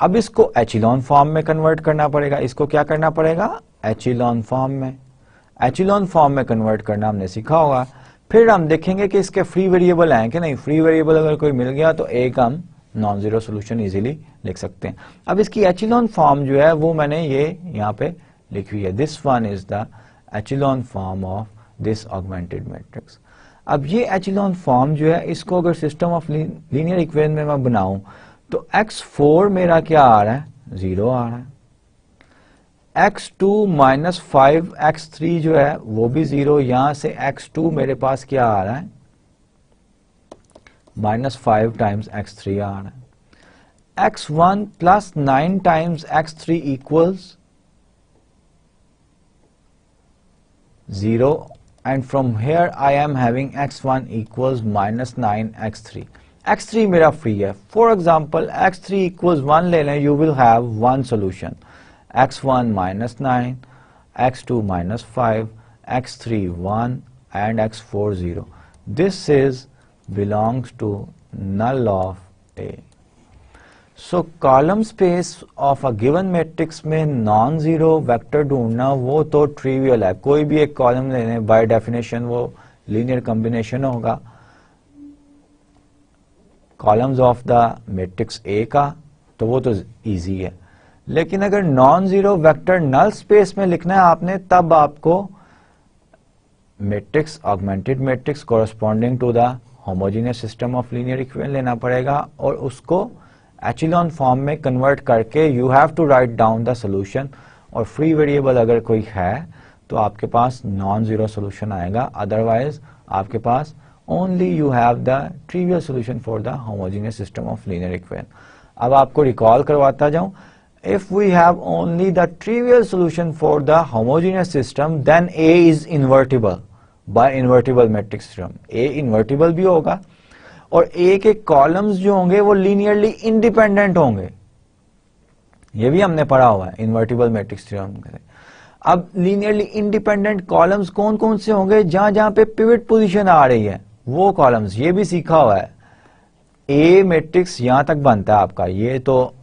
अब इसको एचिलॉन फॉर्म में कन्वर्ट करना पड़ेगा। इसको क्या करना पड़ेगा, एचिलॉन फॉर्म में। एचिलॉन फॉर्म में कन्वर्ट करना हमने सीखा होगा। फिर हम देखेंगे कि इसके फ्री वेरिएबल हैं कि नहीं। फ्री वेरिएबल अगर कोई मिल गया तो एक हम नॉन जीरो सोल्यूशन इजीली लिख सकते हैं। अब इसकी एचिलॉन फॉर्म जो है वो मैंने ये यहाँ पे लिखी हुई है, this one is the echelon form of this augmented matrix. अब ये एचिलॉन फॉर्म जो है इसको अगर सिस्टम ऑफ लीनियर इक्वेशन में मैं बनाऊं तो x4 मेरा क्या आ रहा है, 0 आ रहा है। x2 -5 x3 जो है वो भी 0, यहां से x2 मेरे पास क्या आ रहा है, -5 टाइम्स x3 आ रहा है। x1 + 9 times x3 equals 0 and from here I am having x1 equals -9 x3। x3 मेरा फ्री है। फॉर एग्जाम्पल x3 equals 1 ले लें, you will have one solution, x1 -9, x2 -5, x3 1 and x4 0। This is belongs to null of A। So column space of a given matrix में non zero vector ढूंढना वो तो trivial है। कोई भी एक कॉलम लेने, बाय डेफिनेशन वो लीनियर कॉम्बिनेशन होगा columns of the matrix A का, तो वो तो इजी है। लेकिन अगर non zero vector null space में लिखना है आपने, तब आपको matrix augmented matrix corresponding to the homogeneous system of linear equation लेना पड़ेगा और उसको एचिलॉन फॉर्म में कन्वर्ट करके you have to write down the solution. और फ्री वेरिएबल अगर कोई है तो आपके पास नॉन जीरो सोल्यूशन आएगा, अदरवाइज आपके पास only you have the trivial solution for the homogeneous system of linear equation. अब आपको रिकॉल करवाता जाऊं, if we have only the trivial solution for the homogeneous system then A is invertible by invertible matrix theorem. A invertible भी होगा और ए के columns जो होंगे वो लीनियरली इंडिपेंडेंट होंगे, ये भी हमने पढ़ा हुआ है इन्वर्टिबल मैट्रिक्स थ्योरम। अब लीनियरली इंडिपेंडेंट कॉलम्स कौन कौन से होंगे, जहां जहां पे पिवट पोजीशन आ रही है वो कॉलम्स, ये भी सीखा हुआ है। ए मैट्रिक्स यहां तक बनता है आपका, ये तो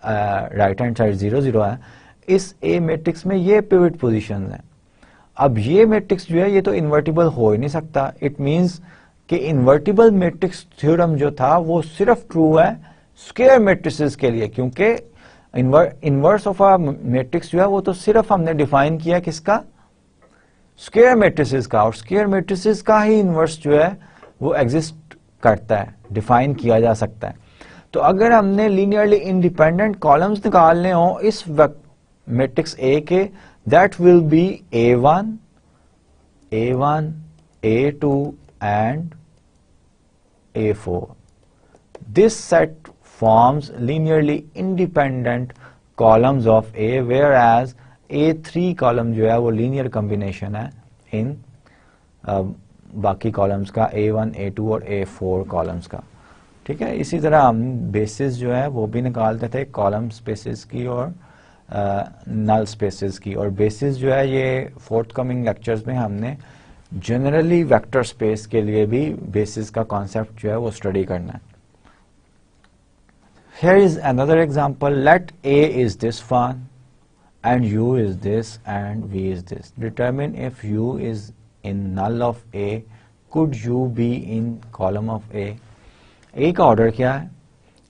राइट हैंड साइड 0 0 है। इस ए मैट्रिक्स में ये पिवट पोजीशन है। अब ये मैट्रिक्स जो है ये तो इन्वर्टिबल हो ही नहीं सकता। इट मींस कि इन्वर्टिबल मैट्रिक्स थ्योरम जो था वो सिर्फ ट्रू है स्क्वायर मैट्रिसेस के लिए, क्योंकि इनवर्स ऑफ अ मैट्रिक्स जो है वो तो सिर्फ हमने डिफाइन किया किसका, स्क्वायर मैट्रिसेस का। और स्क्वायर मैट्रिसेस का ही इनवर्स जो है वो एग्जिस्ट करता है, डिफाइन किया जा सकता है। तो अगर हमने लीनियरली इंडिपेंडेंट कॉलम्स निकालने हो इस मैट्रिक्स ए के, that will B A1 A2 and A4। This set forms linearly independent columns of A, whereas A3 column जो है वो linear combination है इन बाकी columns का, A1 A2 और A4 columns का। ठीक है, इसी तरह हम बेसिस जो है वो भी निकालते थे कॉलम स्पेसेस की और नल स्पेसेस की। और बेसिस जो है ये फोर्थ कमिंग लेक्चर्स में हमने जनरली वेक्टर स्पेस के लिए भी बेसिस का कॉन्सेप्ट जो है वो स्टडी करना है। Here is another example. Let A is this one and U is this and V is this. Determine if U is in null of A. Could U be in column of A? A का order क्या है?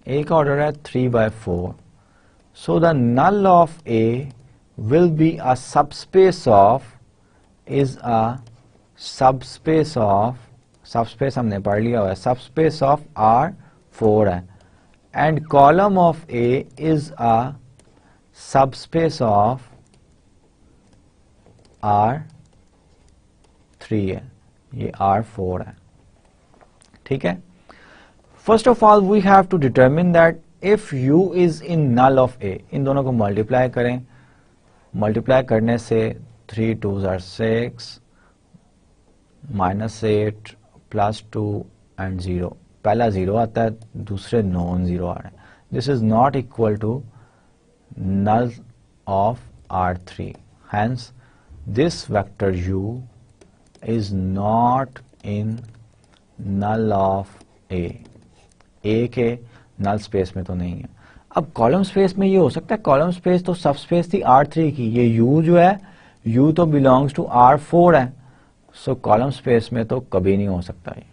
A का order है 3/4. So the null of A will be a subspace of, is a subspace हमने पढ़ लिया हुआ है, subspace of R4 है and column of A is a subspace of R3 है, ये R4 है, ठीक है. First of all we have to determine that if U is in null of A. इन दोनों को मल्टीप्लाई करें, मल्टीप्लाई करने से 3 2s are 6 -8 +2 एंड 0. पहला 0 आता है, दूसरे नॉन 0 आ रहे हैं. This is not equal to null of R3. Hence this vector U is not in null of A. A के नल स्पेस में तो नहीं है. अब कॉलम स्पेस में ये हो सकता है, कॉलम स्पेस तो सब स्पेस थी R3 की, ये U जो है U तो बिलोंग्स टू R4 है. सो कॉलम स्पेस में तो कभी नहीं हो सकता ये,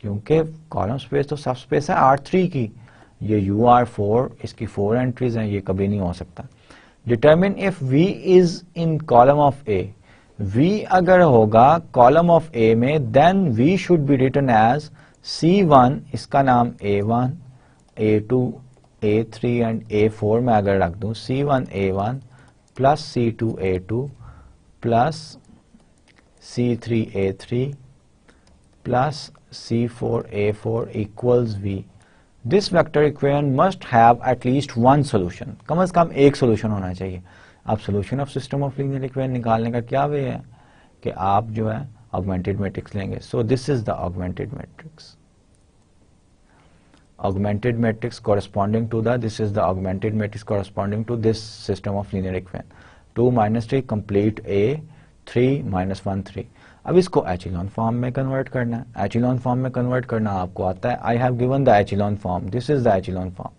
क्योंकि कॉलम स्पेस तो सब स्पेस है R3 की, ये UR4, इसकी 4 एंट्रीज हैं, ये कभी नहीं हो सकता. Determine if V is in column of A. V अगर होगा कॉलम ऑफ A में, then V should be written as C1, इसका नाम A1, A2, A3 and A4 में अगर रख दूं, C1 A1 plus C2 A2 plus C3 A3 plus C4 A4 equals V. This vector equation must have at least one solution. कम से कम एक सोल्यूशन होना चाहिए. अब solution of system of linear equation निकालने का क्या वे है कि आप जो है ऑगमेंटेड मैट्रिक्स लेंगे. So this is the augmented matrix. Augmented matrix corresponding to the, this is the augmented matrix corresponding to this system of linear equation. 2 - 3 complete A, 3 - 1 3. अब इसको एचिलॉन फॉर्म में कन्वर्ट करना है. एचिलॉन फॉर्म में कन्वर्ट करना आपको आता है. I have given the echelon form. This is the echelon form.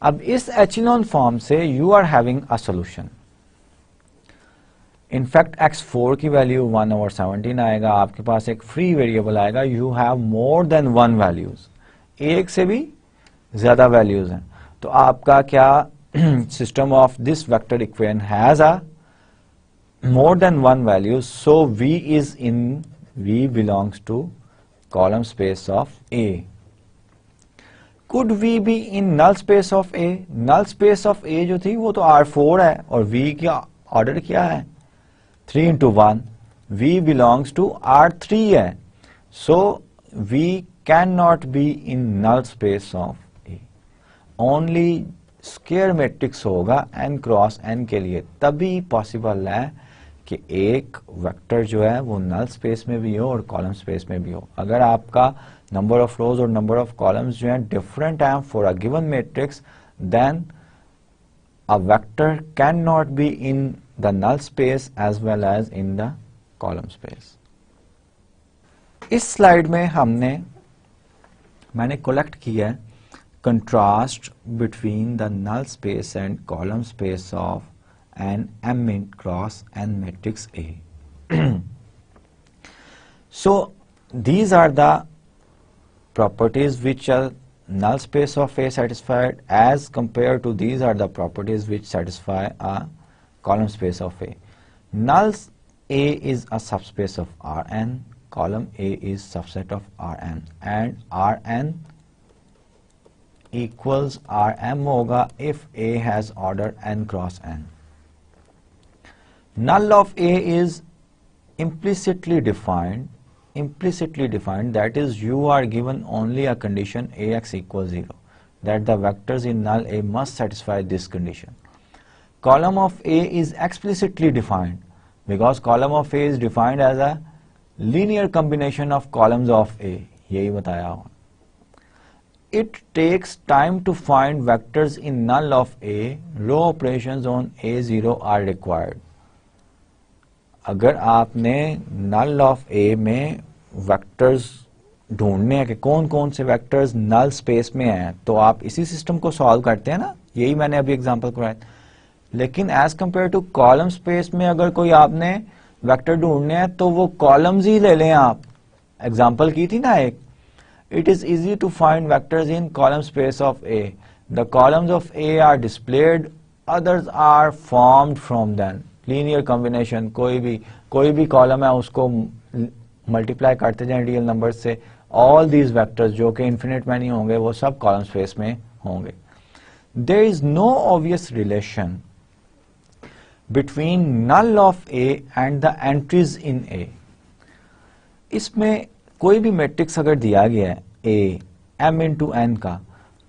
अब इस एचिलॉन फॉर्म से you are having a solution. In fact x4 की वैल्यू 1/17 आएगा. आपके पास एक फ्री वेरिएबल आएगा. You have more than 1 values, एक से भी ज्यादा वैल्यूज हैं. तो आपका क्या system of this vector equation has a more than 1 values, so V belongs to column space of A. Could V be in null space of A? Null space of A जो थी वो तो R4 है और V का order क्या है 3 into 1. V belongs to R3 है, so V cannot be in null space of A. Only square matrix होगा n क्रॉस n के लिए, तभी पॉसिबल है कि एक वेक्टर जो है वो नल स्पेस में भी हो और कॉलम स्पेस में भी हो. अगर आपका नंबर ऑफ रोज और नंबर ऑफ कॉलम्स जो हैं डिफरेंट हैं for a given matrix, then a vector can not be in the null space as well as in the column space. इस स्लाइड में मैंने कलेक्ट किया है contrast between the null space and column space of an M cross n matrix A. So these are the properties which are null space of A satisfied as compared to these are the properties which satisfy a column space of A. Null A is a subspace of Rn, column A is subset of Rn, and Rn equals Rm होगा if A has order n cross n. Null of A is implicitly defined, that is you are given only a condition Ax equals 0, that the vectors in null A must satisfy this condition. Column of A is explicitly defined because column of A is defined as a linear combination of columns of A. यही बताया हुआ. It takes time to find vectors in null of A. Row operations on A0 are required. अगर आपने null of A में vectors ढूंढने हैं कि कौन कौन से vectors null space में हैं, तो आप इसी सिस्टम को सॉल्व करते हैं ना. यही मैंने अभी एग्जांपल कराया. लेकिन as compare to column space में अगर कोई आपने वेक्टर ढूंढने हैं तो वो कॉलम्स ही ले लें. आप एग्जांपल की थी ना एक. It is easy to find vectors in column space of A. The columns of A are displayed, others are formed from them. Linear combination, कोई भी कॉलम है उसको मल्टीप्लाई करते जाएं रियल नंबर से ऑल दीज वेक्टर्स जो कि infinite में नहीं होंगे वो सब कॉलम स्पेस में होंगे. There is no obvious relation between null of A and the entries in A. इसमें कोई भी मैट्रिक्स अगर दिया गया है ए m इंटू एन का,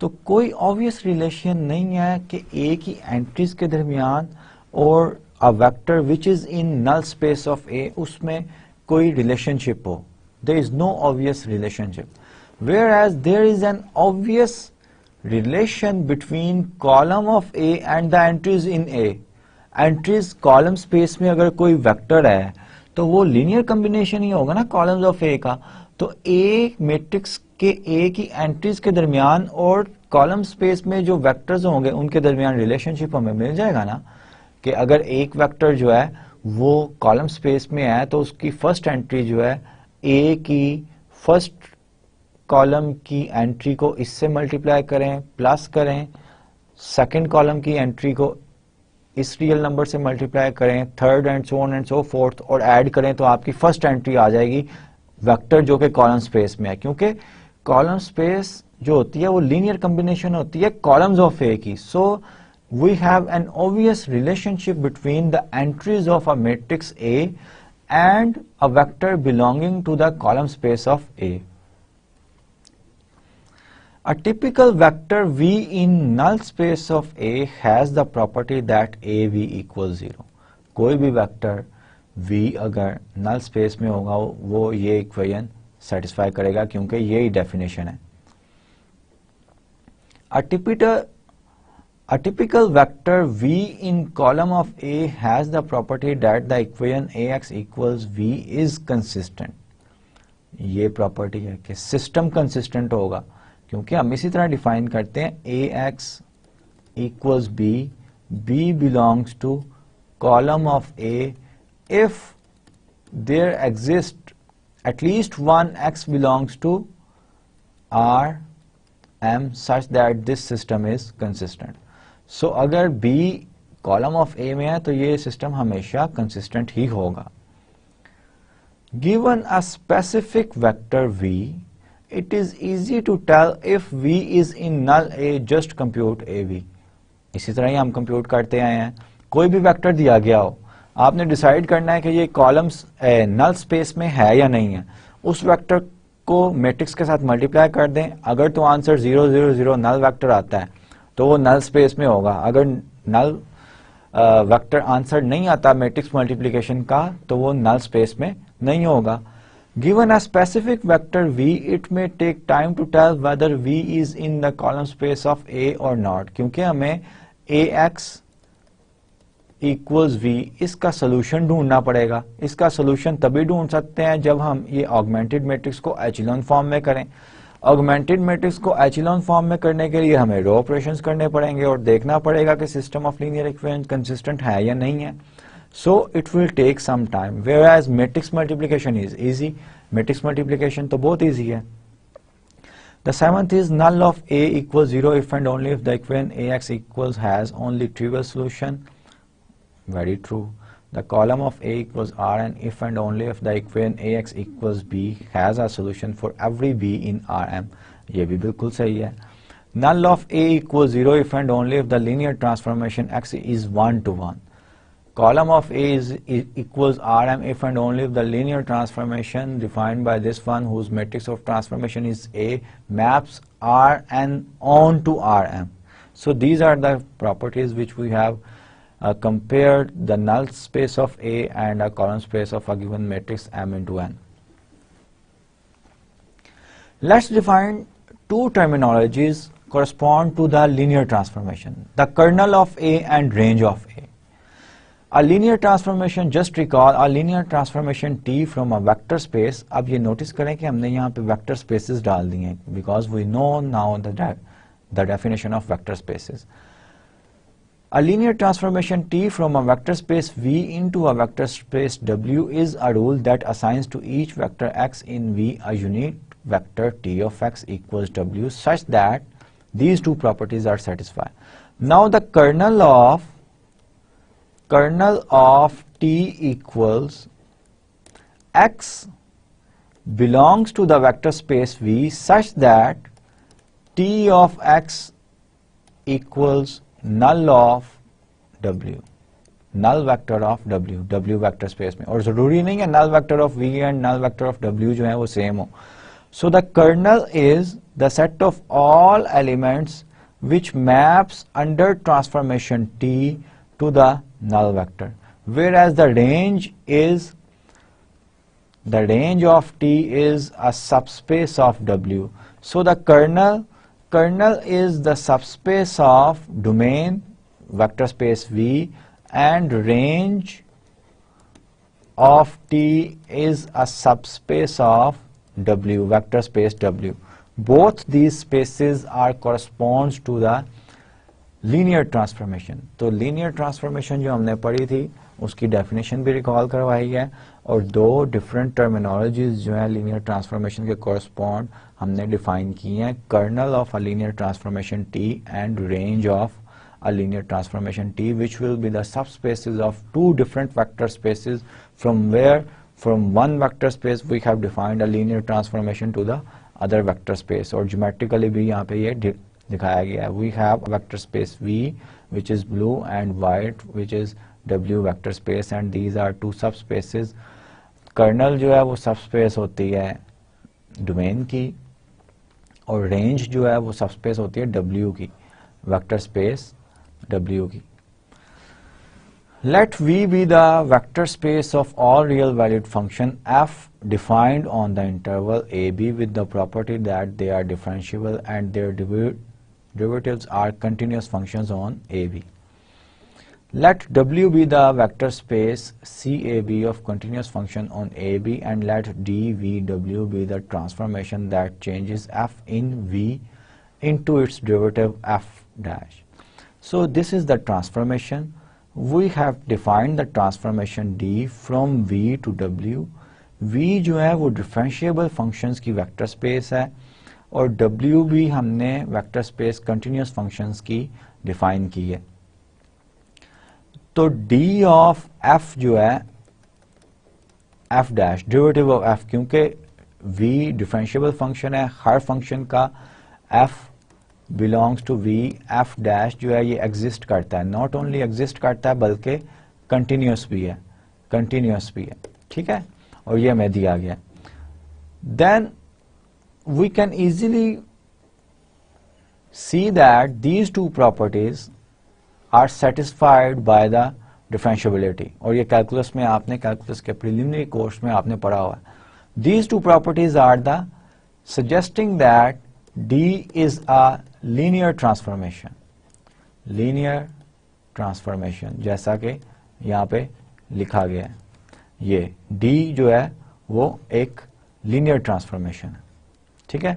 तो कोई ऑब्वियस रिलेशन नहीं है कि ए की एंट्रीज के दरमियान और a vector which is in null space of A उसमें कोई रिलेशनशिप हो. There is no obvious relationship, whereas there is an obvious relation between column of A and the entries in A. Entries column space में अगर कोई vector है तो वो linear combination ही होगा ना कॉलम्स ऑफ ए का. तो ए मैट्रिक्स के ए की एंट्रीज के दरमियान और कॉलम स्पेस में जो वेक्टर्स होंगे उनके दरमियान रिलेशनशिप हमें मिल जाएगा ना, कि अगर एक वेक्टर जो है वो कॉलम स्पेस में है तो उसकी फर्स्ट एंट्री जो है ए की फर्स्ट कॉलम की एंट्री को इससे मल्टीप्लाई करें प्लस करें, सेकंड कॉलम की एंट्री को इस रियल नंबर से मल्टीप्लाई करें, third and so on and so fourth और ऐड करें तो आपकी फर्स्ट एंट्री आ जाएगी वेक्टर जो कि कॉलम स्पेस में है. क्योंकि कॉलम स्पेस जो होती है वो लीनियर कॉम्बिनेशन होती है कॉलम्स ऑफ ए की. So we have an obvious relationship between the entries of a matrix A and a vector belonging to the column space of A. A typical vector V in null space of A has the property that AV equals 0. कोई भी vector V अगर नल space में होगा वो ये equation satisfy करेगा क्योंकि यही डेफिनेशन है. A typical vector V in column of A has the property that the equation AX equals V is consistent. ये प्रॉपर्टी है कि सिस्टम कंसिस्टेंट होगा क्योंकि हम इसी तरह डिफाइन करते हैं AX equals B, B belongs to column of A if there exists at least one X belongs to R M such that this system is consistent. So अगर B column of A में है तो ये system हमेशा consistent ही होगा. Given a specific vector V, it is easy to tell if V is in null A. Just compute AV. इसी तरह ही हम कंप्यूट करते आए हैं. कोई भी वेक्टर दिया गया हो, आपने डिसाइड करना है कि ये कॉलम्स नल स्पेस में है या नहीं है. उस वेक्टर को मैट्रिक्स के साथ मल्टीप्लाई कर दें. अगर तो आंसर 0 0 0 नल वेक्टर आता है तो वो नल स्पेस में होगा. अगर नल वेक्टर आंसर नहीं आता मैट्रिक्स मल्टीप्लिकेशन का तो वो नल स्पेस में नहीं होगा. Given a specific vector V, it may take time to tell whether V is in the column space of A or not. क्योंकि हमें AX equals V इसका सोल्यूशन ढूंढना पड़ेगा. इसका सोल्यूशन तभी ढूंढ सकते हैं जब हम ये ऑगमेंटेड मैट्रिक्स को एचेलॉन फॉर्म में करें. ऑगमेंटेड मैट्रिक्स को एचेलॉन फॉर्म में करने के लिए हमें रो ऑपरेशंस करने पड़ेंगे और देखना पड़ेगा कि system of linear equation consistent है या नहीं है. So it will take some time, whereas matrix multiplication is easy. Matrix multiplication तो बहुत easy है. The seventh is null of A equals 0 if and only if the equation AX equals has only trivial solution. Very true. The column of A equals Rn if and only if the equation AX equals B has a solution for every B in Rm. ये भी बिल्कुल सही है. Null of A equals 0 if and only if the linear transformation X is 1 to 1. Column of A is equals Rm if and only if the linear transformation defined by this one whose matrix of transformation is A maps Rn on to Rm. So these are the properties which we have compared the null space of A and a column space of a given matrix M into N. Let's define two terminologies correspond to the linear transformation, the kernel of A and range of A. A linear transformation, just recall a linear transformation T from a vector space. अब ये notice करें कि हमने यहाँ पे vector spaces डाल दिए हैं because we know now the definition of vector spaces. A linear transformation T from a vector space V into a vector space W is a rule that assigns to each vector X in V a unique vector T of X equals W such that these two properties are satisfied. Now the kernel of T equals X belongs to the vector space V such that T of X equals null of W, null vector of W, W vector space में. और जरूरी नहीं है null vector of V and null vector of W जो है वो same हो. So the kernel is the set of all elements which maps under transformation T to the null vector, whereas the range of T is a subspace of W. So the kernel is the subspace of domain vector space V, and range of T is a subspace of W, vector space W. Both these spaces are corresponds to the linear transformation. तो linear transformation जो हमने पढ़ी थी उसकी definition भी recall करवाई है, और दो different terminologies जो है linear transformation के correspond हमने define की हैं, kernel of a linear transformation T and range of a linear transformation T, which will be the subspaces of two different vector spaces from one vector space we have defined a linear transformation to the other vector space. और geometrically भी यहाँ पे ये दिखाया गया है. We have a vector space V which is blue and white which is W vector space, and these are two subspaces. Kernel जो है वो subspace होती है domain की, और range जो है वो subspace होती है W की, vector space W की. Let V be the vector space of all real valued function f defined on the interval AB with the property that they are differentiable and their derivatives are continuous functions on AB. Let W be the vector space CAB of continuous function on AB, and let dVW be the transformation that changes f in V into its derivative f dash. So this is the transformation. We have defined the transformation D from V to W. V जो है वो differentiable functions की vector space है, और W भी हमने vector space continuous functions की define की है. तो D of F जो है F dash derivative of F, क्योंकि V differentiable function है, हर function का F belongs to V, f dash जो है ये exist करता है, not only exist करता है बल्कि continuous भी है, ठीक है, और ये हमें दिया गया. Then we can easily see that these two properties are satisfied by the differentiability, और ये calculus में आपने calculus के preliminary course में आपने पढ़ा हुआ है. These two properties are the suggesting that D is a linear transformation, जैसा कि यहाँ पे लिखा गया है. ये D जो है वो एक linear transformation है, ठीक है.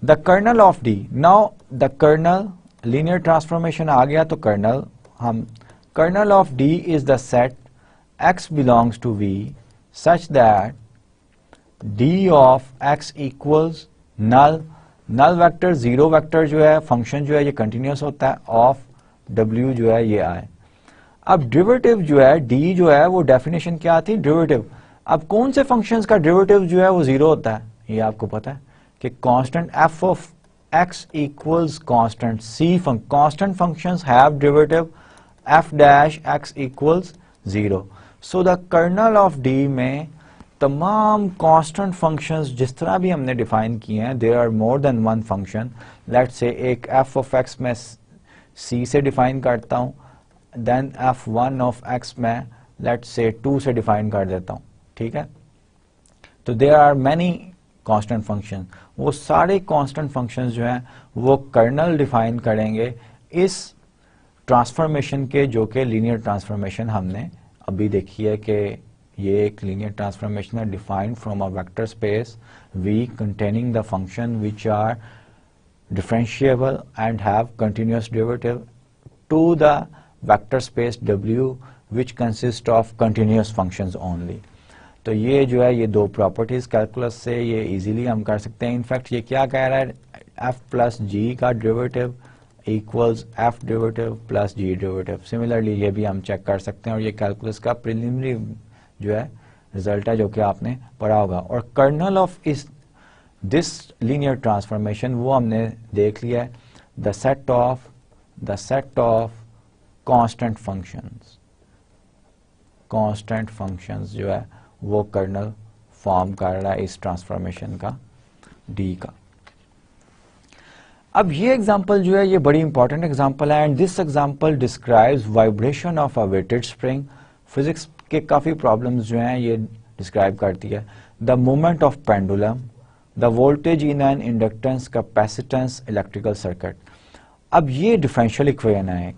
The kernel of D, now the kernel linear transformation आ गया, तो kernel of D is the set X belongs to V such that D of X equals null vector, zero vector जो है function जो है ये कंटिन्यूस होता है, of W जो है ये आए. अब डेरिवेटिव जो है D जो है वो डेफिनेशन क्या थी, डेरिवेटिव. अब कौन से फंक्शंस का डेरिवेटिव जो है वो जीरो होता है, ये आपको पता है कि constant f of x equals constant c. Constant functions have derivative f dash x equals zero. So the kernel of D में तमाम कांस्टेंट फंक्शंस जिस तरह भी हमने डिफाइन किए हैं, there are more than one function. Let's say एक f of x में c से डिफाइन करता हूं, देन f1 ऑफ x में लेट्स से 2 से डिफाइन कर देता हूं, ठीक है. तो there are many constant function. वो सारे कांस्टेंट फंक्शंस जो हैं वो कर्नल डिफाइन करेंगे इस ट्रांसफॉर्मेशन के, जो कि लीनियर ट्रांसफॉर्मेशन हमने अभी देखी है कि ये एक लीनियर ट्रांसफॉर्मेशन है defined from a vector space V containing the function which are differentiable and have continuous derivative to the vector space W which consists of continuous functions only. तो ये जो है ये दो प्रॉपर्टीज कैलकुलस से ये easily हम कर सकते हैं. इनफैक्ट ये क्या कह रहा है, f प्लस g का derivative equals f derivative plus g derivative. Similarly ये भी हम चेक कर सकते हैं, और ये कैलकुलस का प्रिलिमिनरी जो है रिजल्ट है जो कि आपने पढ़ा होगा। और कर्नल ऑफ इस दिस लीनियर ट्रांसफॉर्मेशन वो हमने देख लिया है, the set of constant functions जो है वो कर्नल फॉर्म कर रहा है इस ट्रांसफॉर्मेशन का डी का। अब ये एग्जांपल जो है ये बड़ी इंपॉर्टेंट एग्जांपल है, and this example describes vibration of a weighted spring. Physics के काफी प्रॉब्लम्स जो हैं ये डिस्क्राइब करती है। The movement of pendulum, the voltage in an inductance, capacitance, electrical circuit. अब ये डिफरेंशियल इक्वेशन है एक।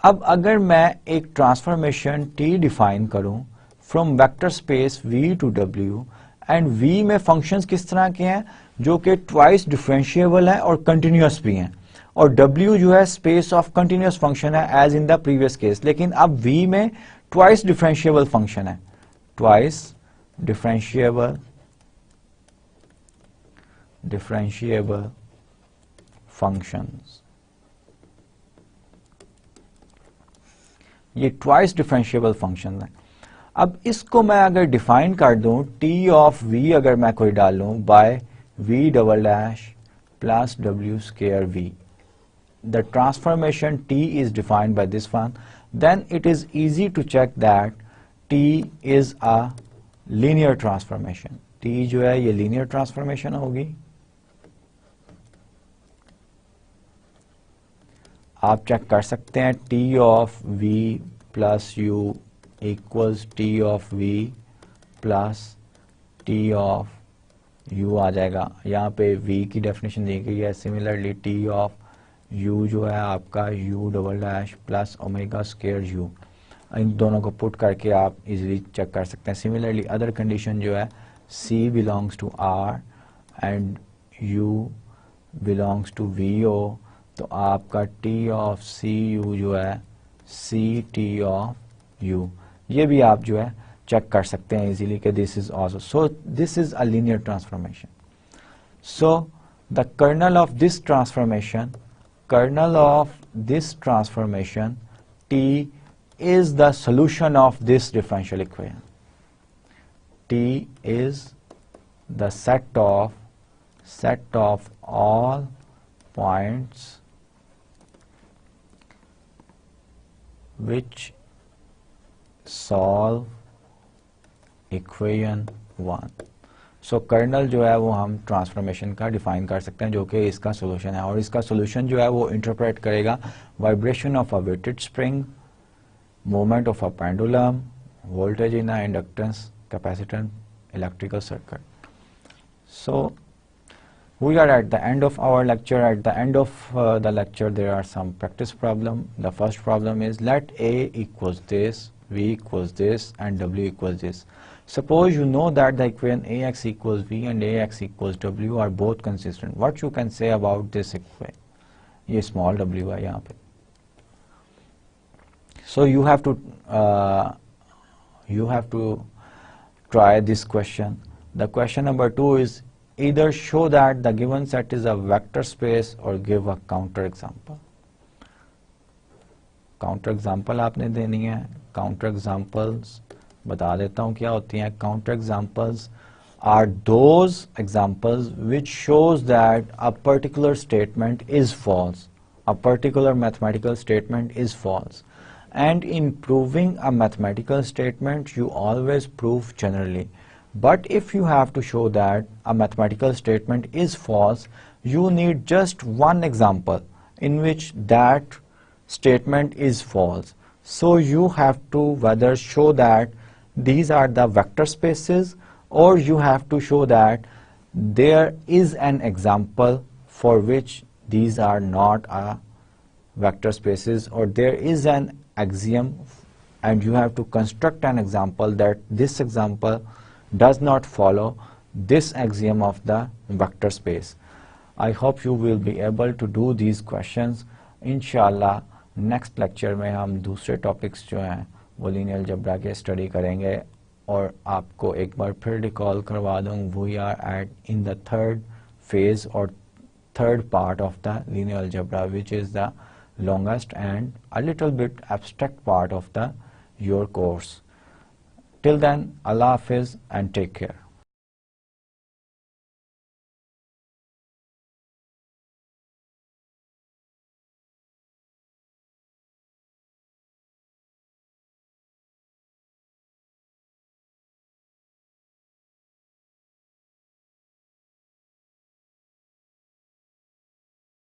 अब अगर मैं एक ट्रांसफॉर्मेशन टी डिफाइन करूं from vector space v to w, and v में फंक्शंस किस तरह के हैं जो कि ट्वाइस डिफरेंशिएबल हैं और कंटिन्यूअस भी हैं, और w जो है स्पेस ऑफ कंटिन्यूअस फंक्शन है as in the previous case, लेकिन अब v में ट्वाइस डिफरेंशिएबल फंक्शन है, ट्वाइस डिफरेंशिएबल फंक्शंस, ये ट्वाइस डिफरेंशिएबल फंक्शन है। अब इसको मैं अगर डिफाइन कर दूं टी ऑफ v अगर मैं कोई डालूं by v double dash plus w square v, the transformation t is defined by this one, then it is easy to check that t is a linear transformation. t जो है ये linear transformation होगी। आप check कर सकते हैं t of v plus u equals t of v plus t of u आ जाएगा। यहाँ पे v की डेफिनेशन दी गई है। सिमिलरली t of u जो है आपका u double dash plus omega square u, इन दोनों को पुट करके आप इजीली चेक कर सकते हैं। सिमिलरली अदर कंडीशन जो है c belongs to r and u belongs to vo, तो आपका t ऑफ c u जो है c t ऑफ u, ये भी आप जो है चेक कर सकते हैं इजीली कि this is also, so this is a linear transformation. So the kernel of this transformation t is the solution of this differential equation. t is the set of all points which solve equation 1. So kernel जो है वो हम transformation का define कर सकते हैं जो कि इसका सोल्यूशन है, और इसका सोल्यूशन जो है वो इंटरप्रेट करेगा vibration of a weighted spring, movement of a pendulum, voltage in a inductance, capacitance, electrical circuit. So we are at the end of our lecture. At the end of the lecture there are some practice problem. The first problem is let a equals this, v equals this and w equals this. Suppose you know that the equation ax equals v and ax equals w are both consistent. What you can say about this equation? ये small w है यहाँ पे. So you have to try this question. The question number 2 is either show that the given set is a vector space or give a counter example. Counter example आपने देनी है। Counter examples बता देता हूँ क्या होती हैं। Counter examples are those examples which shows that a particular statement is false, a particular mathematical statement is false, and in proving a mathematical statement you always prove generally. But if you have to show that a mathematical statement is false, you need just one example in which that statement is false. So you have to whether show that these are the vector spaces, or you have to show that there is an example for which these are not a vector spaces, or there is an axiom and you have to construct an example that this example does not follow this axiom of the vector space. I hope you will be able to do these questions. Inshallah next lecture में हम दूसरे topics जो हैं वो linear algebra के study करेंगे, और आपको एक बार फिर recall करवा दूँ, we are in the third phase or third part of the linear algebra, which is the longest and a little bit abstract part of your course. Till then, Allah Hafiz and take care.